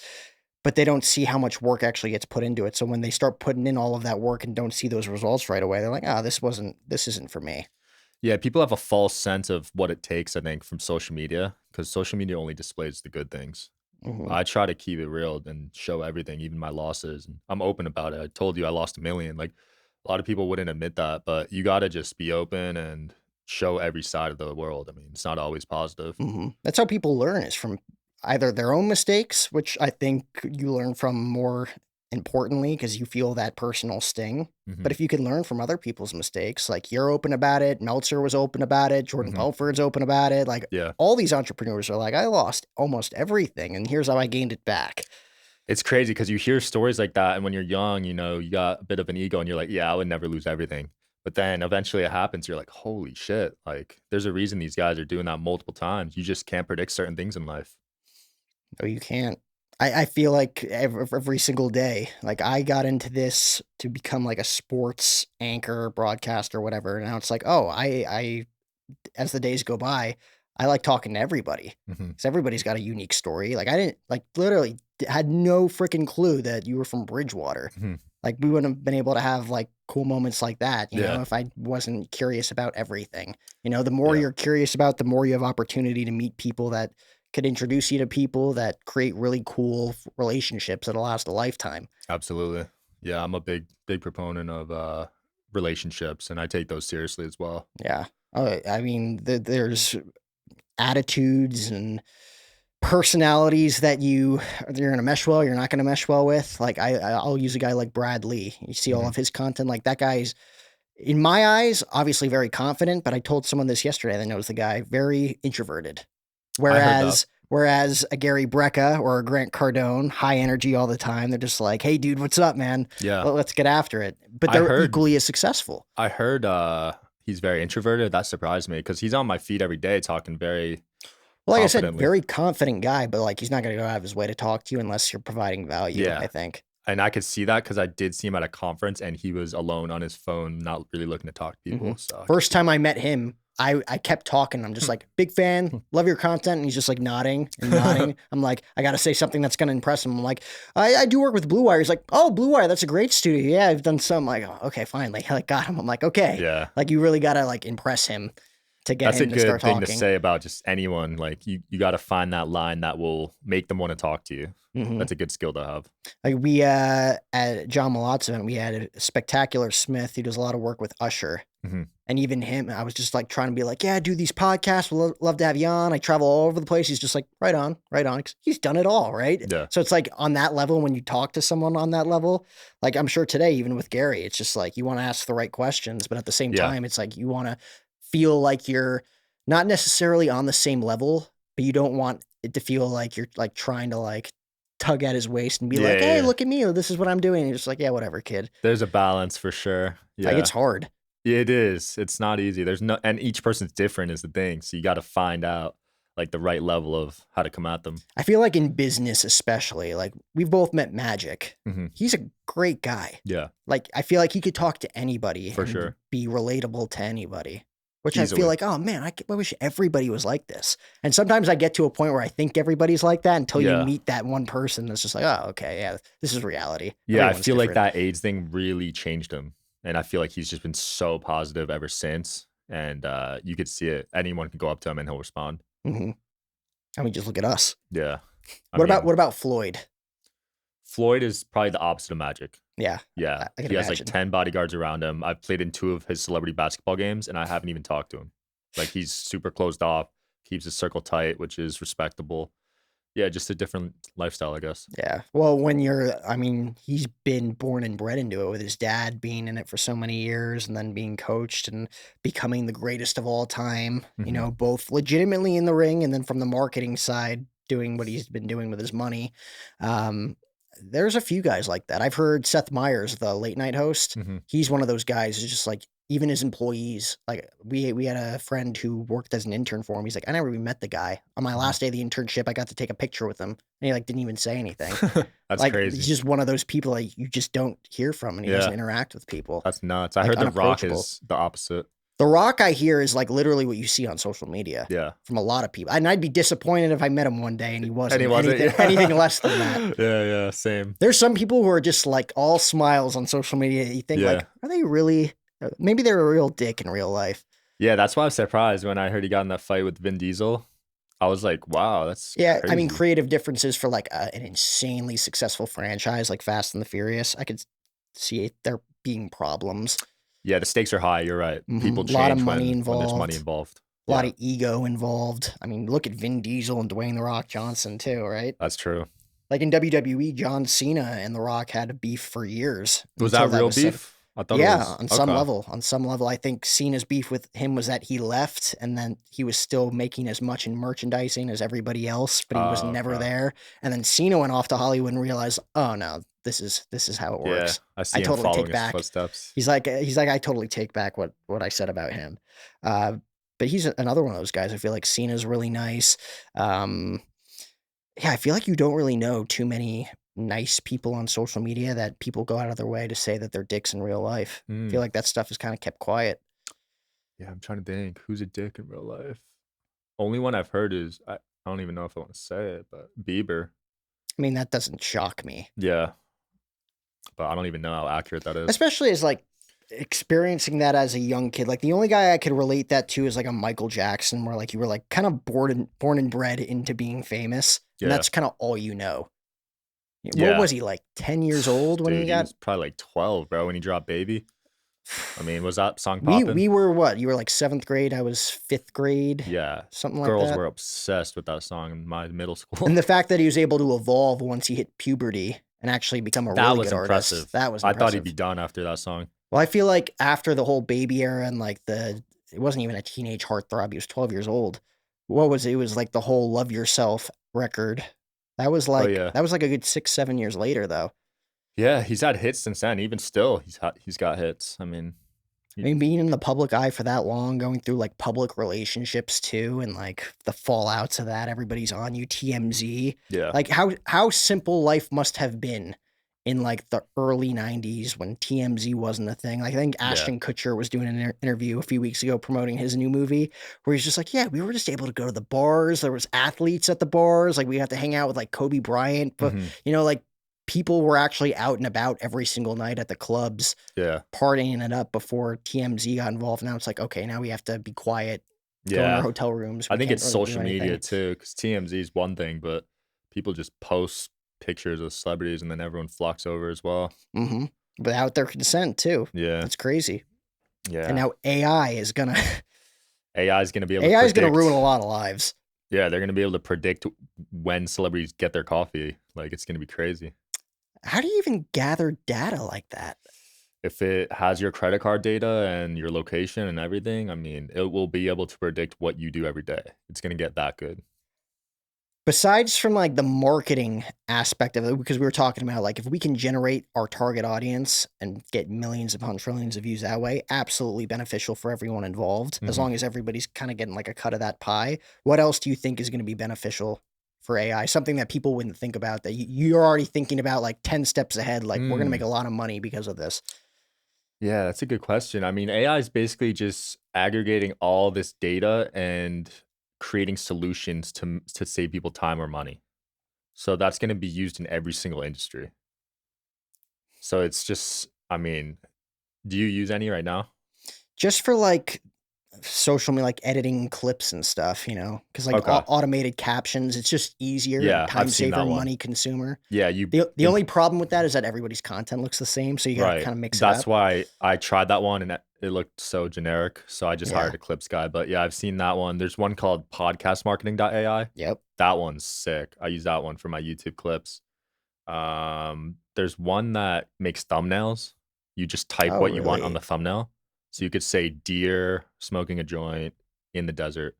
but they don't see how much work actually gets put into it, so when they start putting in all of that work and don't see those results right away, they're like, "Ah, this isn't for me." Yeah, people have a false sense of what it takes, I think, from social media because social media only displays the good things. Mhm. I try to keep it real and show everything, even my losses, and I'm open about it. I told you I lost 1,000,000, like, a lot of people wouldn't admit that, but you gotta just be open and show every side of the world. I mean, it's not always positive. Mhm. That's how people learn is from either their own mistakes, which I think you learn from more importantly because you feel that personal sting. But Mhm, if you can learn from other people's mistakes, like you're open about it, Meltzer was open about it, Jordan mhm. Belfort's open about it, like Yeah. all these entrepreneurs are like, I lost almost everything, and here's how I gained it back. It's crazy because you hear stories like that, and when you're young, you got a bit of an ego, and you're like, "Yeah, I would never lose everything." But then eventually it happens, you're like, "Holy shit." Like, there's a reason these guys are doing that multiple times. You just can't predict certain things in life. No, you can't. I feel like every single day, like I got into this to become like a sports anchor, broadcaster, whatever. And now it's like, oh, as the days go by, I like talking to everybody Mhm, because everybody's got a unique story. Like I didn't like literally had no freaking clue that you were from Bridgewater. mhm. Like we wouldn't have been able to have like cool moments like that, Yeah, if I wasn't curious about everything. The more yeah, you're curious about, the more you have opportunity to meet people that could introduce you to people that create really cool relationships that'll last a lifetime. absolutely. Yeah, I'm a big proponent of, relationships, and I take those seriously as well. Yeah. I mean, there's attitudes and personalities that you're gonna mesh well, you're not gonna mesh well with. Like I'll use a guy like Brad Lee. You see all Mhm. of his content, like that guy's in my eyes, obviously very confident, but I told someone this yesterday that knows the guy, very introverted. I heard that. Whereas a Gary Brecka or a Grant Cardone, high energy all the time. They're just like, "Hey, dude, what's up, man? Yeah. Let's get after it." But I they're heard equally as successful. I heard, he's very introverted. That surprised me because he's on my feed every day talking very Well, like I said, confidently. very confident guy, but like he's not going to go out of his way to talk to you unless you're providing value, I Yeah, think. and I could see that because I did see him at a conference, and he was alone on his phone, not really looking to talk to hmm people, so I could First see. time I met him, I kept talking. I'm just like, big fan, love your content. And he's just like nodding and nodding. I'm like, I got to say something that's going to impress him. I'm like, I do work with Blue Wire. He's like, oh, Blue Wire, that's a great studio. Yeah, I've done some. Like, oh, okay, finally. I like got him. I'm like, okay. Yeah. Like, you really got to like impress him to get That's a him to start good thing to talking. say about just anyone, like, you gotta find that line that will make them wanna talk to you. hmm That's a good skill to have. Like we at John Malot's event, we had a Spectacular Smith who does a lot of work with Usher. Mhm. And even him, I was just like trying to be like, yeah, do these podcasts. We'll love to have you on. I travel all over the place. He's just like, right on, right on. 'Cause he's done it all, right? Yeah. So it's like on that level, when you talk to someone on that level, like I'm sure today, even with Gary, it's just like you want to ask the right questions, but at the same Yeah. time, it's like you want to feel like you're not necessarily on the same level, but you don't want it to feel like you're like trying to like tug at his waist and be Yeah, like, yeah, hey, yeah. look at me. This is what I'm doing. And you're just like, yeah, whatever, kid. There's a balance for sure. Like it's Yeah. hard. It is. It's not easy. There's no and each person's different is the thing, so you gotta find out, like, the right level of how to come at them. I feel like in business, especially, like we've both met Magic. Mhm. He's a great guy. Yeah, Like I feel like he could talk to anybody for and sure. be relatable to anybody. Which I feel Easily. like, oh man, I wish everybody was like this. And sometimes I get to a point where I think everybody's like that until you Yeah. meet that one person that's just like, oh, okay, yeah, this is reality. Yeah, I Everyone's feel like different. that AIDS thing really changed him, and I feel like he's just been so positive ever since, and, you could see it. Anyone can go up to him and he'll respond. hmm I mean, just look at us. Yeah. I What about mean, what about Floyd? Floyd is probably the opposite of Magic. Yeah, Yeah. I can He has, like, imagine. 10 bodyguards around him. I've played in 2 of his celebrity basketball games, and I haven't even talked to him. Like, he's super closed off, keeps his circle tight, which is respectable. Yeah, just a different lifestyle, I guess. Yeah. Well, I mean, he's been born and bred into it with his dad being in it for so many years and then being coached and becoming the greatest of all time, Mhm. both legitimately in the ring and then from the marketing side, doing what he's been doing with his money. Um, there's a few guys like that. I've heard Seth Meyers, the late night host, Mhm. he's one of those guys who's just like, even his employees, like we had a friend who worked as an intern for him. He's like, I never even met the guy. On my Mhm. last day of the internship, I got to take a picture with him. And he like didn't even say anything. That's Like he's crazy. just one of those people like you just don't hear from and he doesn't Yeah, interact with people. that's nuts. I Like heard The Rock unapproachable. is the opposite. The Rock I hear is like literally what you see on social media Yeah. from a lot of people. And I'd be disappointed if I met him one day and he And he wasn't wasn't, anything yeah. less than that. Yeah, yeah, same. There's some people who are just like all smiles on social media. You think like, Yeah. are they really maybe they're a real dick in real life. Yeah, that's why I was surprised when I heard he got in that fight with Vin Diesel. I was like, "Wow, that's Yeah, I mean, crazy." creative differences for like an insanely successful franchise like Fast and the Furious. I could see there being problems. Yeah, the stakes are high, you're right. People A lot of change money when there's money involved, involved. a lot Yeah, of ego involved. I mean, look at Vin Diesel and Dwayne The Rock Johnson too, right? that's true. Like in WWE, John Cena and The Rock had a beef for years Was until that that real was said. beef? I thought it Yeah, was on some okay. level. On some level, I think Cena's beef with him was that he left and then he was still making as much in merchandising as everybody else, but he was Oh, never okay. there. And then Cena went off to Hollywood and realized, oh no, this is how it Yeah, works. I I see him totally take following his back. footsteps. He's like, I totally take back what I said about him. Uh, but he's another one of those guys. I feel like Cena's really nice. Um, Yeah, I feel like you don't really know too many nice people on social media that people go out of their way to say that they're dicks in real life. I feel Mm, like that stuff is kind of kept quiet. yeah, I'm trying to think. Who's a dick in real life? Only one I've heard is I don't even know if I want to say it, but Bieber. I mean, that doesn't shock me, Yeah, but I don't even know how accurate that is. especially as like experiencing that as a young kid. Like the only guy I could relate that to is like a Michael Jackson, where like you were like kind of born and bred into being famous, and Yeah, that's kind of all you know. What yeah. was he like 10 years old when he Dude, he got was probably like 12, bro, when he dropped Baby. I mean, was that song we popping? we were what? You were like 7th grade, I was 5th grade, Yeah. something like Girls that. were obsessed with that song in my middle school. And the fact that he was able to evolve once he hit puberty and actually become a That really was good artist, impressive. that was I thought he'd be impressive. done after that song. Well, I feel like after the whole Baby era and like it wasn't even a teenage heartthrob, he was 12 years old. What was it? It was like the whole Love Yourself record. Oh, yeah. That was like a good 6, 7 years later though. Yeah, he's had hits since then. Even still, he's got hits. I mean, I he mean, being in the public eye for that long, going through like public relationships too, and like the fallouts of that, everybody's on you, TMZ. yeah, Like how simple life must have been in like the early 90s when TMZ wasn't a thing. Like I think yeah, Ashton Kutcher was doing an interview a few weeks ago promoting his new movie where he's just like, yeah, we were just able to go to the bars. There was athletes at the bars. Like we got to hang out with like Kobe Bryant, but mhm, like people were actually out and about every single night at the clubs yeah, partying it up before TMZ got involved. Now it's like, okay, now we have to be quiet, go in our yeah. hotel rooms. I We think can't it's really do social media anything. too, because TMZ is one thing, but people just post pictures of celebrities and then everyone flocks over as well. Hmm. Without their consent too. Yeah, That's crazy. And yeah. now AI is gonna AI is gonna be able to AI is gonna ruin a predict. lot of lives. Yeah, they're gonna be able to predict when celebrities get their coffee. Like, it's gonna be crazy. How do you even gather data like that? If it has your credit card data and your location and everything, I mean, it will be able to predict what you do every day. It's gonna get that good. Besides from like the marketing aspect of it, because we were talking about like if we can generate our target audience and get millions upon trillions of views that way, absolutely beneficial for everyone involved, as Mhm. long as everybody's kind of getting like a cut of that pie. What else do you think is going to be beneficial for AI? Something that people wouldn't think about that you're already thinking about like 10 steps ahead, like we're going to make Mm. a lot of money because of this. Yeah, that's a good question. I mean, AI is basically just aggregating all this data and creating solutions to save people time or money. So that's gonna be used in every single industry. So it's just I mean, do you use any right now? Just for like social media, like editing clips and stuff, because like Okay. automated captions, it's just easier and Yeah, I've time seen saver, that one. money consumer. Yeah, you The imp only problem with that is that everybody's content looks the same, so you gotta right. kinda mix it That's up. why I tried that one and it looked so generic, so I just hired Yeah. a clips guy, but yeah, I've seen that one. There's one called podcastmarketing.ai. Yep. That one's sick. I use that one for my YouTube clips. There's one that makes thumbnails. You just type Oh, what you want on the really? thumbnail. So you could say deer smoking a joint in the desert,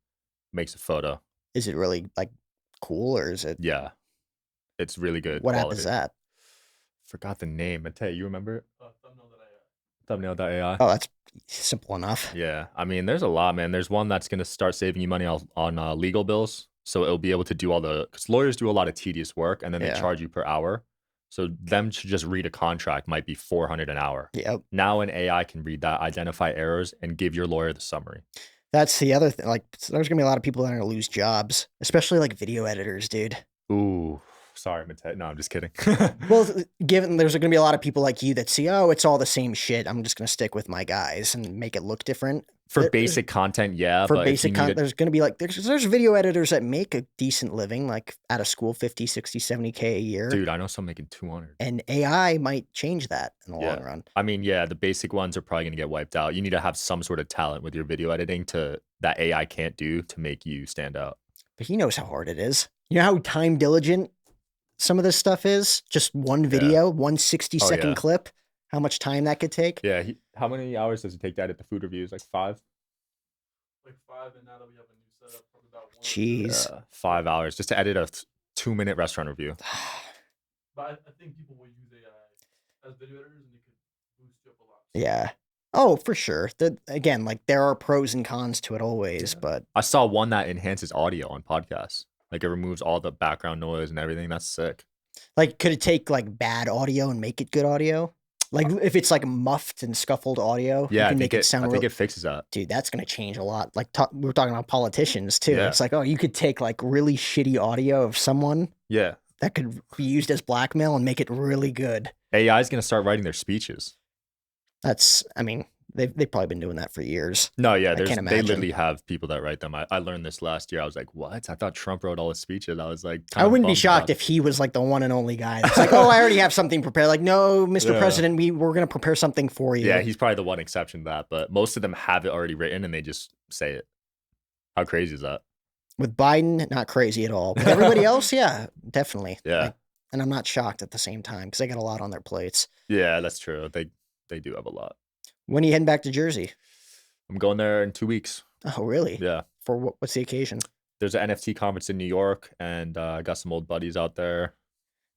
makes a photo. Is it really, like, cool, or is it Yeah, it's really good what app is quality. that? Forgot the name. I tell you, you remember it? Thumbnail.ai. Oh, that's simple enough. Yeah, I mean, there's a lot, man. There's one that's gonna start saving you money on legal bills, so it'll be able to do all the because lawyers do a lot of tedious work, and then they Yeah. charge you per hour. So them to just read a contract might be 400 an hour. Yep. Now an AI can read that, identify errors, and give your lawyer the summary. That's the other thing, like, there's gonna be a lot of people that are gonna lose jobs, especially, like, video editors, dude. Ooh, sorry, Mate. No, I'm just kidding. Well, given there's gonna be a lot of people like you that see, "Oh, it's all the same shit, I'm just gonna stick with my guys and make it look different." For There's basic content, yeah, For but if you basic need it, there's gonna be, like there's video editors that make a decent living, like, out of school, 50, 60, 70K a year, dude, I know some making 200. and AI might change that in the long Yeah. run. I mean, yeah, the basic ones are probably gonna get wiped out. You need to have some sort of talent with your video editing to that AI can't do to make you stand out. But he knows how hard it is. You know how time diligent some of this stuff is? Just one Yeah. video, one 60 Oh, second yeah. clip, how much time that could take? Yeah, how many hours does it take to edit the food reviews? Like 5? Jeez. Yeah, 5 hours just to edit a 2-minute restaurant review. Yeah. Oh, for sure. Again, like, there are pros and cons to it always, Yeah. but I saw one that enhances audio on podcasts. Like, it removes all the background noise and everything. That's sick. Like, could it take like bad audio and make it good audio? Like, if it's like muffed and scuffled audio, you Yeah, can make it I sound think real. it fixes that. Dude, that's gonna change a lot. Like, we were talking about politicians too. Yeah. It's like, oh, you could take like really shitty audio of someone Yeah. that could be used as blackmail and make it really good. AI is gonna start writing their speeches. I mean, they've probably been doing that for years. No, yeah, I can't they imagine. literally have people that write them. I learned this last year. I was like, what? I thought Trump wrote all his speeches. I was like, I wouldn't be shocked if he was like the one and only guy. It's like, oh, I already have something prepared. Like, no, Mr. Yeah. President, we're gonna prepare something for you. Yeah, he's probably the one exception to that, but most of them have it already written and they just say it. How crazy is that? With Biden, not crazy at all. With everybody else, yeah, definitely. Yeah. Like, and I'm not shocked at the same time because they got a lot on their plates. Yeah, that's true. They do have a lot. When are you heading back to Jersey? I'm going there in 2 weeks. Oh, really? Yeah. For what's the occasion? There's an NFT conference in New York, and I got some old buddies out there.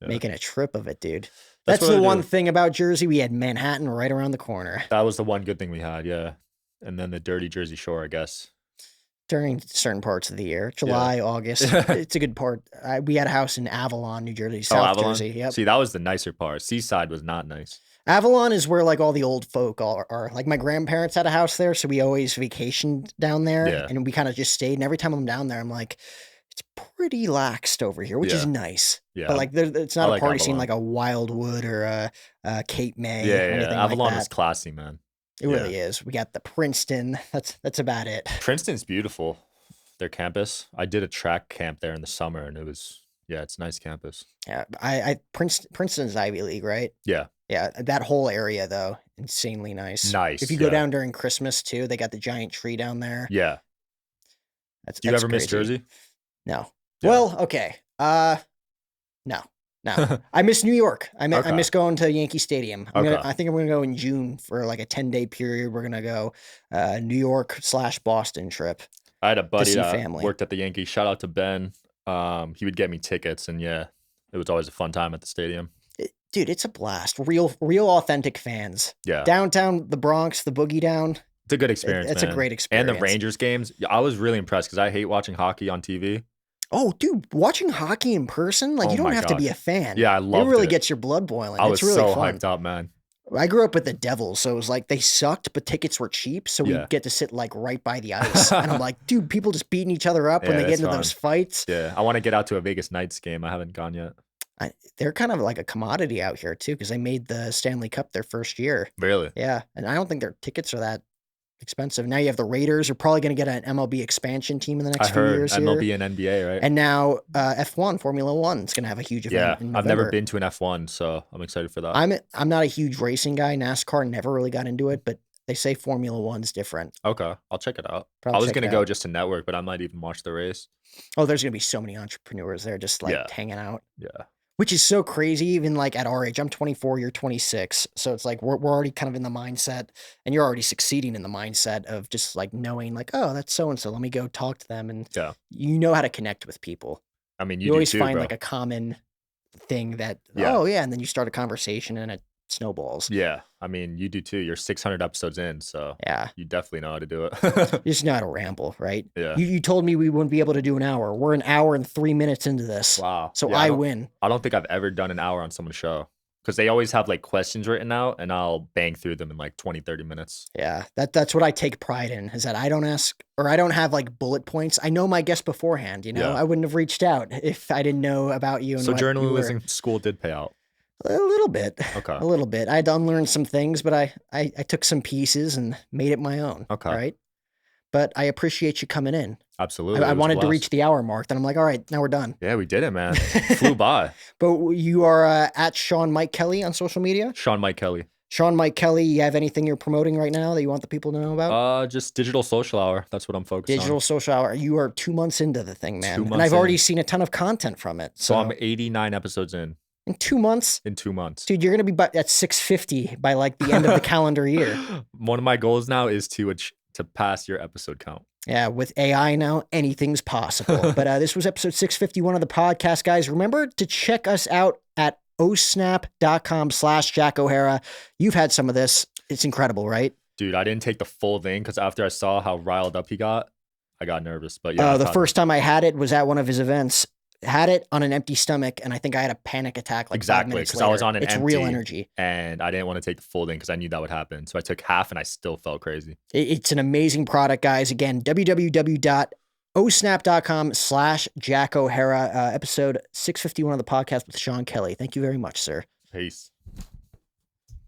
Yeah. Making a trip of it, dude. That's That's what the I one do. thing about Jersey. We had Manhattan right around the corner. That was the one good thing we had, yeah. And then the dirty Jersey Shore, I guess. During certain parts of the year, July, August, it's a good part. We had a house in Avalon, New Jersey, South Jersey. Yep. See, that was the nicer part. Seaside was not nice. Avalon is where like all the old folk are. Like my grandparents had a house there, so we always vacationed down there, Yeah. and we kind of just stayed. And every time I'm down there, I'm like, it's pretty laxed over here, which is Yeah. nice. Yeah. But like, it's I not a like party scene Avalon. like a Wildwood or a Cape May. Yeah, or yeah. anything Avalon like was that. classy, man. It really is. We got the Princeton. That's about it. Princeton's beautiful. Their campus. I did a track camp there in the summer, and it's a nice campus. Yeah, Princeton's Ivy League, right? Yeah. Yeah, that whole area though, insanely nice. Nice, If you go yeah. down during Christmas too, they got the giant tree down there. Yeah. That's Do you that's ever miss crazy. Jersey? No. Yeah. Well, okay. No. I miss New York. I Okay. miss going to Yankee Stadium. Okay. I think I'm gonna go in June for like a 10-day period. We're gonna go New York/Boston trip. I had a buddy see that family. worked at the Yankees. Shout out to Ben. He would get me tickets, and yeah, it was always a fun time at the stadium. Dude, it's a blast. Real authentic fans. Yeah. Downtown, the Bronx, the Boogie Down. It's a good experience, It's a man. great And experience. the Rangers games, I was really impressed because I hate watching hockey on TV. Oh, dude, watching hockey in person, like Oh you don't my have to God. be a fan. Yeah, I loved It really it. gets your blood boiling. I was It's really so fun. hyped up, man. I grew up with the Devils, so it was like they sucked, but tickets were cheap, so we Yeah. get to sit like right by the ice. And I'm like, dude, people just beating each other up when Yeah, they get that's into fun. those fights. Yeah, I want to get out to a Vegas Knights game. I haven't gone yet. They're kind of like a commodity out here too, because they made the Stanley Cup their first year. Really? Yeah, and I don't think their tickets are that expensive. Now you have the Raiders are probably going to get an MLB expansion team in the I next few heard years MLB here. and NBA, right? And now F1, Formula One, is going to have a huge event Yeah, in I've never November. been to an F1, so I'm excited for that. I'm not a huge racing guy. NASCAR never really got into it, but they say Formula One's different. Okay, I'll check it out. Probably I was check gonna it go out. just to network, but I might even watch the race. Oh, there's gonna be so many entrepreneurs there just like Yeah. hanging out, Yeah, which is so crazy. Even like at our age, I'm 24, you're 26, so it's like we're already kind of in the mindset, and you're already succeeding in the mindset of just like knowing like, oh, that's so and so. Let me go talk to them, and yeah. you know how to connect with people. I mean, You you do always too, find bro. like a common thing that Yeah. oh yeah, and then you start a conversation and it snowballs. Yeah, I mean, you do too. You're 600 episodes in, so Yeah. you definitely know how to do it. You just know how to ramble, right? Yeah. You told me we wouldn't be able to do an hour. We're an hour and 3 minutes into this. Wow. So Yeah, I win. I don't think I've ever done an hour on someone's show because they always have like questions written out, and I'll bang through them in like 20, 30 minutes. Yeah. That's what I take pride in is that I don't ask or I don't have like bullet points. I know my guest beforehand, you know. Yeah. I wouldn't have reached out if I didn't know about you and So what you were. journalism school did pay out. A little bit. Okay. A little bit. I had to unlearn some things, but I took some pieces and made it my own. Okay. Right. But I appreciate you coming in. Absolutely. I it was a wanted to blast. reach the hour mark. Then I'm like, all right, now we're done. Yeah, we did it, man. Flew by. But you are at Sean Mike Kelly on social media. Sean Mike Kelly. Sean Mike Kelly, you have anything you're promoting right now that you want the people to know about? Just digital social hour. That's what I'm focused Digital on. social hour. You are 2 months into the thing, man. 2 And months I've already in. seen a ton of content from it. So So, I'm 89 episodes in 2 months, 2 months. dude, you're gonna be at 650 by like the end of the calendar year. One of my goals now is to pass your episode count. Yeah, with AI now, anything's possible. But this was episode 651 of the podcast, guys. Remember to check us out at osnap.com/Jack O'Hara. You've had some of this. It's incredible, right? Dude, I didn't take the full thing because after I saw how riled up he got, I got nervous. But yeah, The first time I had it was at one of his events. Had it on an empty stomach, and I think I had a panic attack like 5 exactly minutes because later. I was on an It's empty real energy. and I didn't want to take the full thing because I knew that would happen. So I took half and I still felt crazy. It's an amazing product, guys. Again, www.osnap.com/Jack O'Hara, episode 651 of the podcast with Sean Kelly. Thank you very much, sir. Peace.